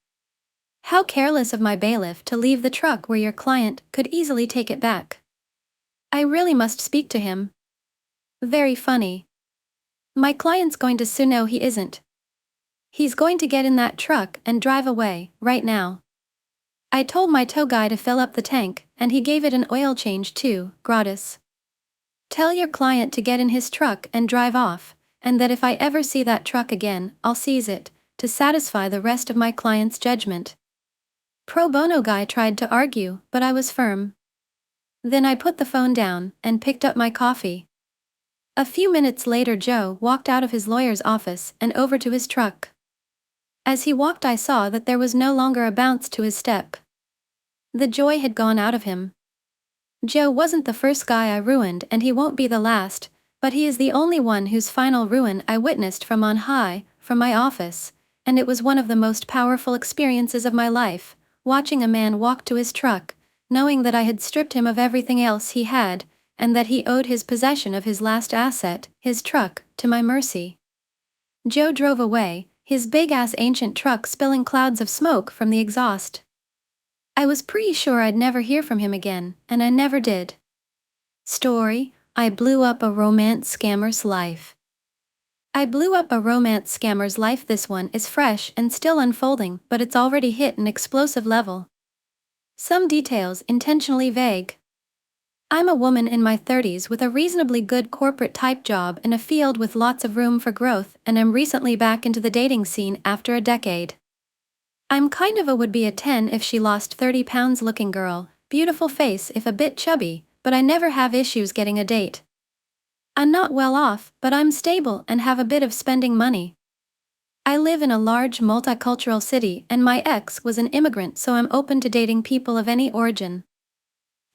"How careless of my bailiff to leave the truck where your client could easily take it back. I really must speak to him." "Very funny. My client's going to soon know he isn't. He's going to get in that truck and drive away, right now." I told my tow guy to fill up the tank, and he gave it an oil change too, gratis. "Tell your client to get in his truck and drive off, and that if I ever see that truck again, I'll seize it, to satisfy the rest of my client's judgment." Pro bono guy tried to argue, but I was firm. Then I put the phone down and picked up my coffee. A few minutes later Joe walked out of his lawyer's office and over to his truck. As he walked I saw that there was no longer a bounce to his step. The joy had gone out of him. Joe wasn't the first guy I ruined and he won't be the last, but he is the only one whose final ruin I witnessed from on high, from my office, and it was one of the most powerful experiences of my life, watching a man walk to his truck, knowing that I had stripped him of everything else he had, and that he owed his possession of his last asset, his truck, to my mercy. Joe drove away, his big-ass ancient truck spilling clouds of smoke from the exhaust. I was pretty sure I'd never hear from him again, and I never did. Story: I blew up a romance scammer's life. I blew up a romance scammer's life. This one is fresh and still unfolding, but it's already hit an explosive level. Some details intentionally vague. I'm a woman in my 30s with a reasonably good corporate-type job in a field with lots of room for growth, and am recently back into the dating scene after a decade. I'm kind of a would-be a 10 if she lost 30 pounds looking girl, beautiful face if a bit chubby, but I never have issues getting a date. I'm not well off, but I'm stable and have a bit of spending money. I live in a large multicultural city and my ex was an immigrant, so I'm open to dating people of any origin.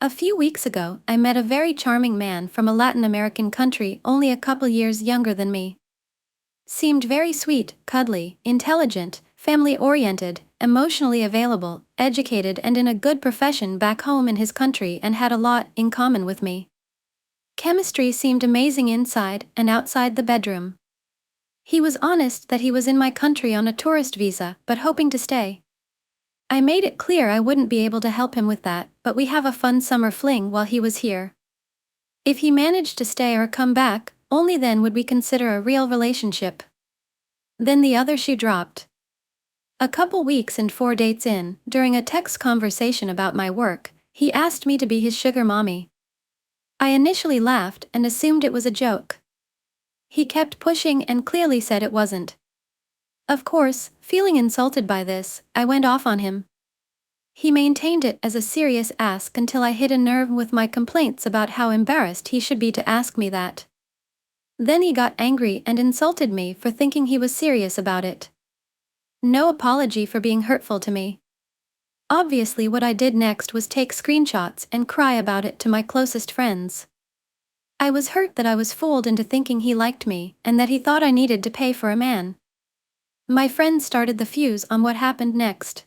A few weeks ago, I met a very charming man from a Latin American country only a couple years younger than me. Seemed very sweet, cuddly, intelligent, family-oriented, emotionally available, educated and in a good profession back home in his country, and had a lot in common with me. Chemistry seemed amazing inside and outside the bedroom. He was honest that he was in my country on a tourist visa but hoping to stay. I made it clear I wouldn't be able to help him with that, but we have a fun summer fling while he was here. If he managed to stay or come back, only then would we consider a real relationship. Then the other shoe dropped. A couple weeks and 4 dates in, during a text conversation about my work, he asked me to be his sugar mommy. I initially laughed and assumed it was a joke. He kept pushing and clearly said it wasn't. Of course, feeling insulted by this, I went off on him. He maintained it as a serious ask until I hit a nerve with my complaints about how embarrassed he should be to ask me that. Then he got angry and insulted me for thinking he was serious about it. No apology for being hurtful to me. Obviously, what I did next was take screenshots and cry about it to my closest friends. I was hurt that I was fooled into thinking he liked me and that he thought I needed to pay for a man. My friends started the fuse on what happened next.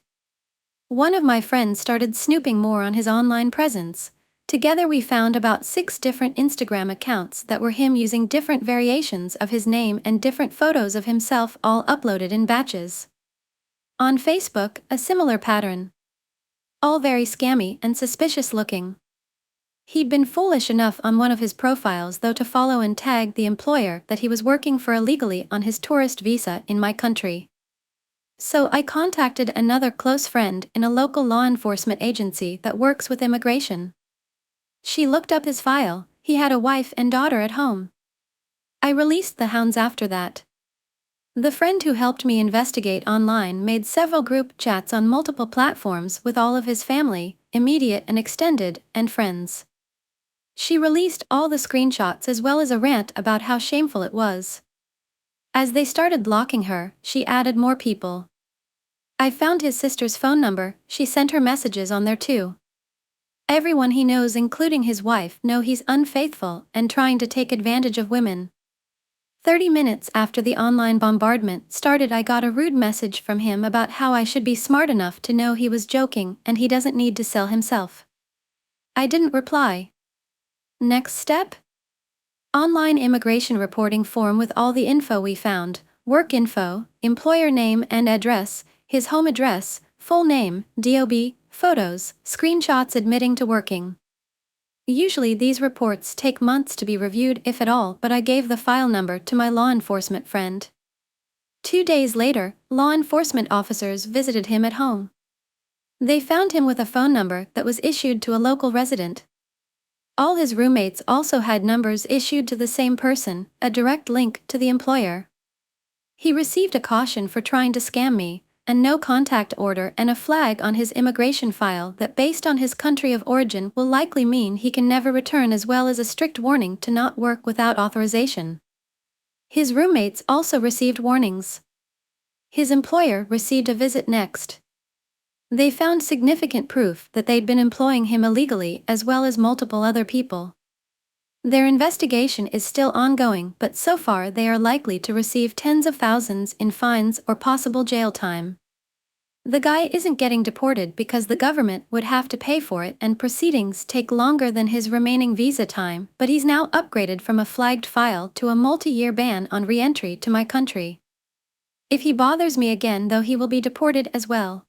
One of my friends started snooping more on his online presence. Together we found about 6 different Instagram accounts that were him using different variations of his name and different photos of himself, all uploaded in batches. On Facebook, a similar pattern. All very scammy and suspicious looking. He'd been foolish enough on one of his profiles though to follow and tag the employer that he was working for illegally on his tourist visa in my country. So I contacted another close friend in a local law enforcement agency that works with immigration. She looked up his file. He had a wife and daughter at home. I released the hounds after that. The friend who helped me investigate online made several group chats on multiple platforms with all of his family, immediate and extended, and friends. She released all the screenshots as well as a rant about how shameful it was. As they started blocking her, she added more people. I found his sister's phone number. She sent her messages on there too. Everyone he knows, including his wife, know he's unfaithful and trying to take advantage of women. 30 minutes after the online bombardment started, I got a rude message from him about how I should be smart enough to know he was joking and he doesn't need to sell himself. I didn't reply. Next step? Online immigration reporting form with all the info we found: work info, employer name and address, his home address, full name, DOB, photos, screenshots admitting to working. Usually these reports take months to be reviewed, if at all, but I gave the file number to my law enforcement friend. 2 days later, law enforcement officers visited him at home. They found him with a phone number that was issued to a local resident. All his roommates also had numbers issued to the same person, a direct link to the employer. He received a caution for trying to scam me, a no contact order and a flag on his immigration file that based on his country of origin will likely mean he can never return, as well as a strict warning to not work without authorization. His roommates also received warnings. His employer received a visit next. They found significant proof that they'd been employing him illegally as well as multiple other people. Their investigation is still ongoing, but so far they are likely to receive tens of thousands in fines or possible jail time. The guy isn't getting deported because the government would have to pay for it and proceedings take longer than his remaining visa time, but he's now upgraded from a flagged file to a multi-year ban on re-entry to my country. If he bothers me again though, he will be deported as well.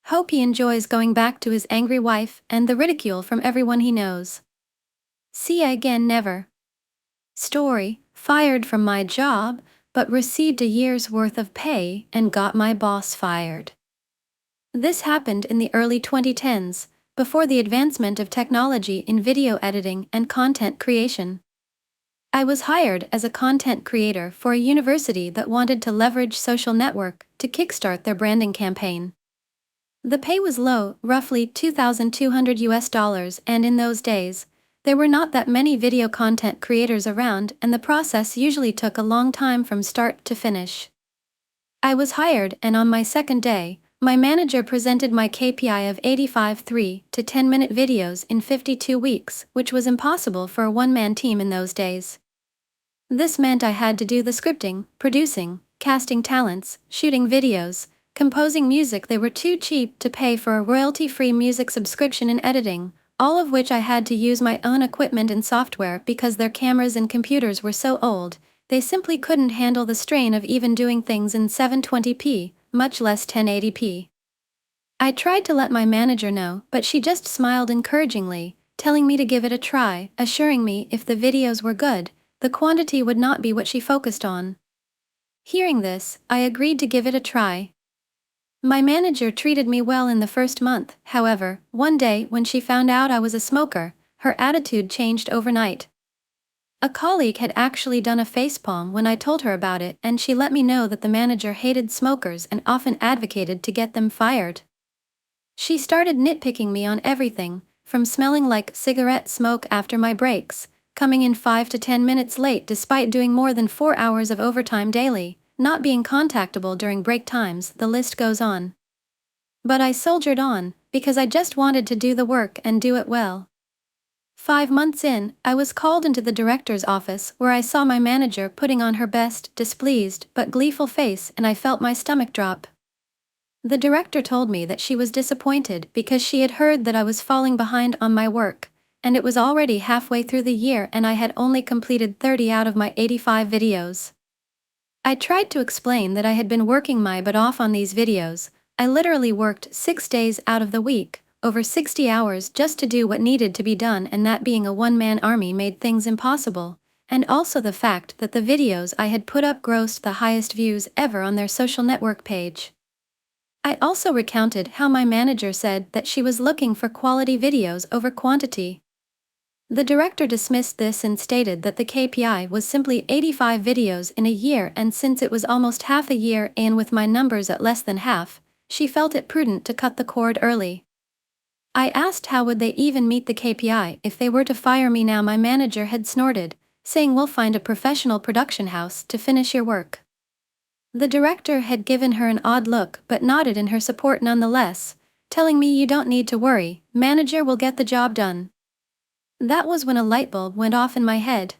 Hope he enjoys going back to his angry wife and the ridicule from everyone he knows. See ya again, never. Story: fired from my job, but received a year's worth of pay and got my boss fired. This happened in the early 2010s, before the advancement of technology in video editing and content creation. I was hired as a content creator for a university that wanted to leverage social network to kickstart their branding campaign. The pay was low, roughly $2,200, and in those days, there were not that many video content creators around, and the process usually took a long time from start to finish. I was hired, and on my second day, my manager presented my KPI of 85 3 to 10-minute videos in 52 weeks, which was impossible for a one-man team in those days. This meant I had to do the scripting, producing, casting talents, shooting videos, composing music. They were too cheap to pay for a royalty-free music subscription and editing, all of which I had to use my own equipment and software because their cameras and computers were so old, they simply couldn't handle the strain of even doing things in 720p, much less 1080p. I tried to let my manager know, but she just smiled encouragingly, telling me to give it a try, assuring me if the videos were good, the quantity would not be what she focused on. Hearing this, I agreed to give it a try. My manager treated me well in the first month. However, one day when she found out I was a smoker, her attitude changed overnight. A colleague had actually done a facepalm when I told her about it, and she let me know that the manager hated smokers and often advocated to get them fired. She started nitpicking me on everything, from smelling like cigarette smoke after my breaks, coming in 5 to 10 minutes late despite doing more than 4 hours of overtime daily, not being contactable during break times, the list goes on. But I soldiered on, because I just wanted to do the work and do it well. 5 months in, I was called into the director's office where I saw my manager putting on her best, displeased but gleeful face, and I felt my stomach drop. The director told me that she was disappointed because she had heard that I was falling behind on my work, and it was already halfway through the year and I had only completed 30 out of my 85 videos. I tried to explain that I had been working my butt off on these videos. I literally worked 6 days out of the week, over 60 hours just to do what needed to be done, and that being a one-man army made things impossible, and also the fact that the videos I had put up grossed the highest views ever on their social network page. I also recounted how my manager said that she was looking for quality videos over quantity. The director dismissed this and stated that the KPI was simply 85 videos in a year, and since it was almost half a year in with my numbers at less than half, she felt it prudent to cut the cord early. I asked how would they even meet the KPI if they were to fire me now. My manager had snorted, saying we'll find a professional production house to finish your work. The director had given her an odd look but nodded in her support nonetheless, telling me you don't need to worry, manager will get the job done. That was when a light bulb went off in my head.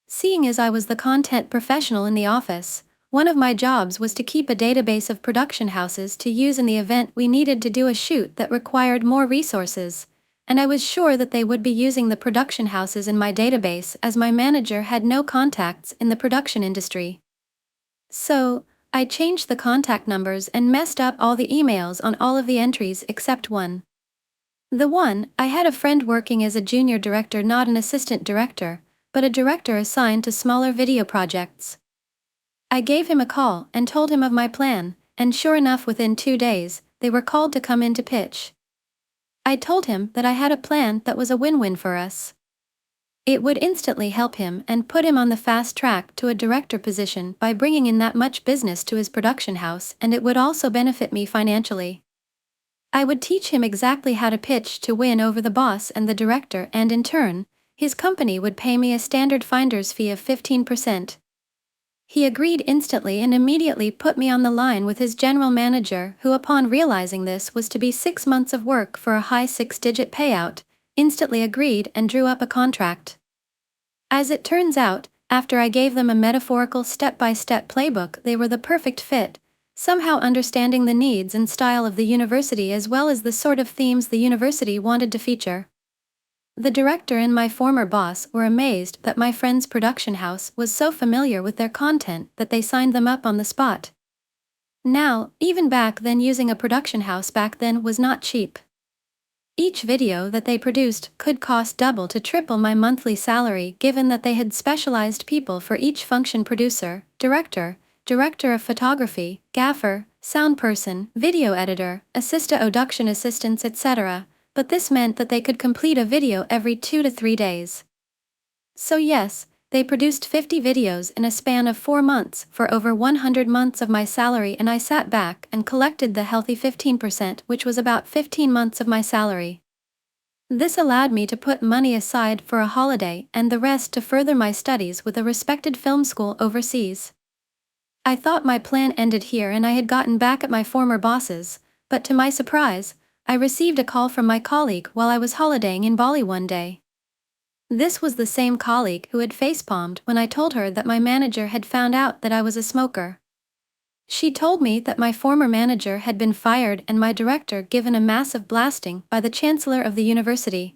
Seeing as I was the content professional in the office, one of my jobs was to keep a database of production houses to use in the event we needed to do a shoot that required more resources, and I was sure that they would be using the production houses in my database as my manager had no contacts in the production industry. So, I changed the contact numbers and messed up all the emails on all of the entries except one. The one, I had a friend working as a junior director, not an assistant director, but a director assigned to smaller video projects. I gave him a call and told him of my plan, and sure enough within 2 days, they were called to come in to pitch. I told him that I had a plan that was a win-win for us. It would instantly help him and put him on the fast track to a director position by bringing in that much business to his production house, and it would also benefit me financially. I would teach him exactly how to pitch to win over the boss and the director, and in turn, his company would pay me a standard finder's fee of 15%. He agreed instantly and immediately put me on the line with his general manager, who upon realizing this was to be 6 months of work for a high 6-digit payout, instantly agreed and drew up a contract. As it turns out, after I gave them a metaphorical step-by-step playbook, they were the perfect fit, somehow understanding the needs and style of the university as well as the sort of themes the university wanted to feature. The director and my former boss were amazed that my friend's production house was so familiar with their content that they signed them up on the spot. Now, even back then, using a production house back then was not cheap. Each video that they produced could cost double to triple my monthly salary, given that they had specialized people for each function: producer, director of photography, gaffer, sound person, video editor, production assistants, etc. But this meant that they could complete a video every 2 to 3 days. So yes, they produced 50 videos in a span of 4 months for over 100 months of my salary, and I sat back and collected the healthy 15%, which was about 15 months of my salary. This allowed me to put money aside for a holiday and the rest to further my studies with a respected film school overseas. I thought my plan ended here and I had gotten back at my former bosses, but to my surprise, I received a call from my colleague while I was holidaying in Bali one day. This was the same colleague who had facepalmed when I told her that my manager had found out that I was a smoker. She told me that my former manager had been fired and my director given a massive blasting by the chancellor of the university.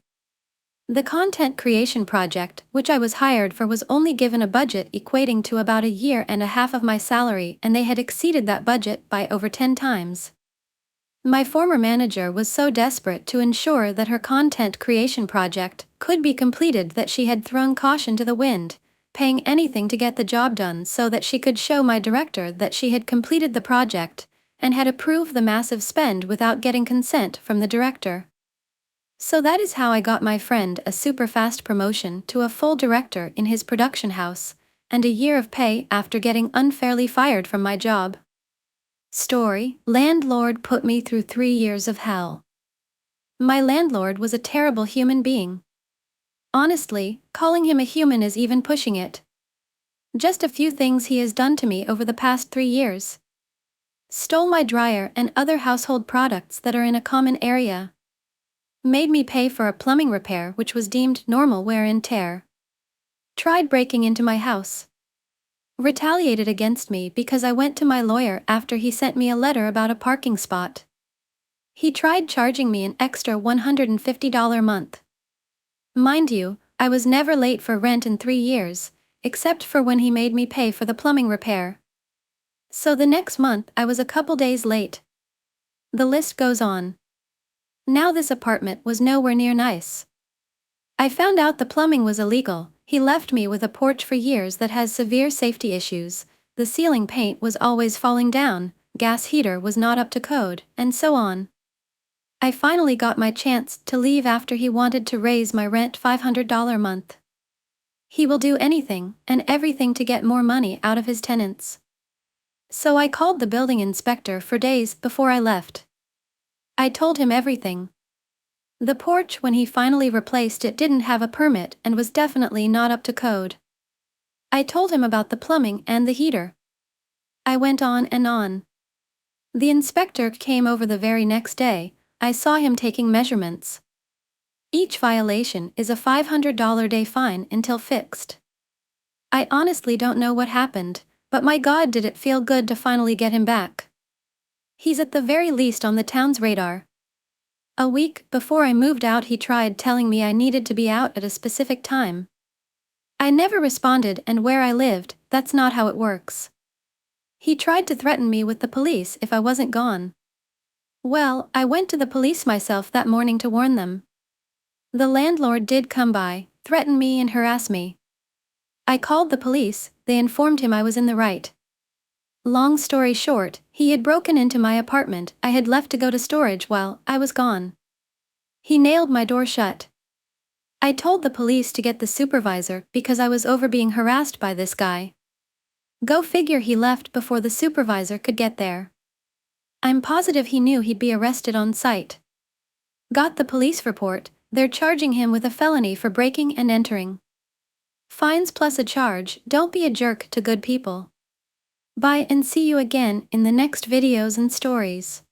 The content creation project, which I was hired for, was only given a budget equating to about a year and a half of my salary, and they had exceeded that budget by over 10 times. My former manager was so desperate to ensure that her content creation project could be completed that she had thrown caution to the wind, paying anything to get the job done so that she could show my director that she had completed the project and had approved the massive spend without getting consent from the director. So that is how I got my friend a super fast promotion to a full director in his production house, and a year of pay after getting unfairly fired from my job. Story: Landlord put me through 3 years of hell. My landlord was a terrible human being. Honestly, calling him a human is even pushing it. Just a few things he has done to me over the past 3 years. Stole my dryer and other household products that are in a common area. Made me pay for a plumbing repair which was deemed normal wear and tear. Tried breaking into my house. Retaliated against me because I went to my lawyer after he sent me a letter about a parking spot. He tried charging me an extra $150 a month. Mind you, I was never late for rent in 3 years, except for when he made me pay for the plumbing repair. So the next month I was a couple days late. The list goes on. Now this apartment was nowhere near nice. I found out the plumbing was illegal. He left me with a porch for years that has severe safety issues. The ceiling paint was always falling down, gas heater was not up to code, and so on. I finally got my chance to leave after he wanted to raise my rent $500 a month. He will do anything and everything to get more money out of his tenants. So I called the building inspector for days before I left. I told him everything. The porch, when he finally replaced it, didn't have a permit and was definitely not up to code. I told him about the plumbing and the heater. I went on and on. The inspector came over the very next day. I saw him taking measurements. Each violation is a $500 day fine until fixed. I honestly don't know what happened, but my God, did it feel good to finally get him back. He's at the very least on the town's radar. A week before I moved out, he tried telling me I needed to be out at a specific time. I never responded, and where I lived, that's not how it works. He tried to threaten me with the police if I wasn't gone. Well, I went to the police myself that morning to warn them. The landlord did come by, threaten me and harass me. I called the police. They informed him I was in the right. Long story short, he had broken into my apartment I had left to go to storage while I was gone. He nailed my door shut. I told the police to get the supervisor because I was over being harassed by this guy. Go figure, he left before the supervisor could get there. I'm positive he knew he'd be arrested on sight. Got the police report. They're charging him with a felony for breaking and entering. Fines plus a charge. Don't be a jerk to good people. Bye and see you again in the next videos and stories.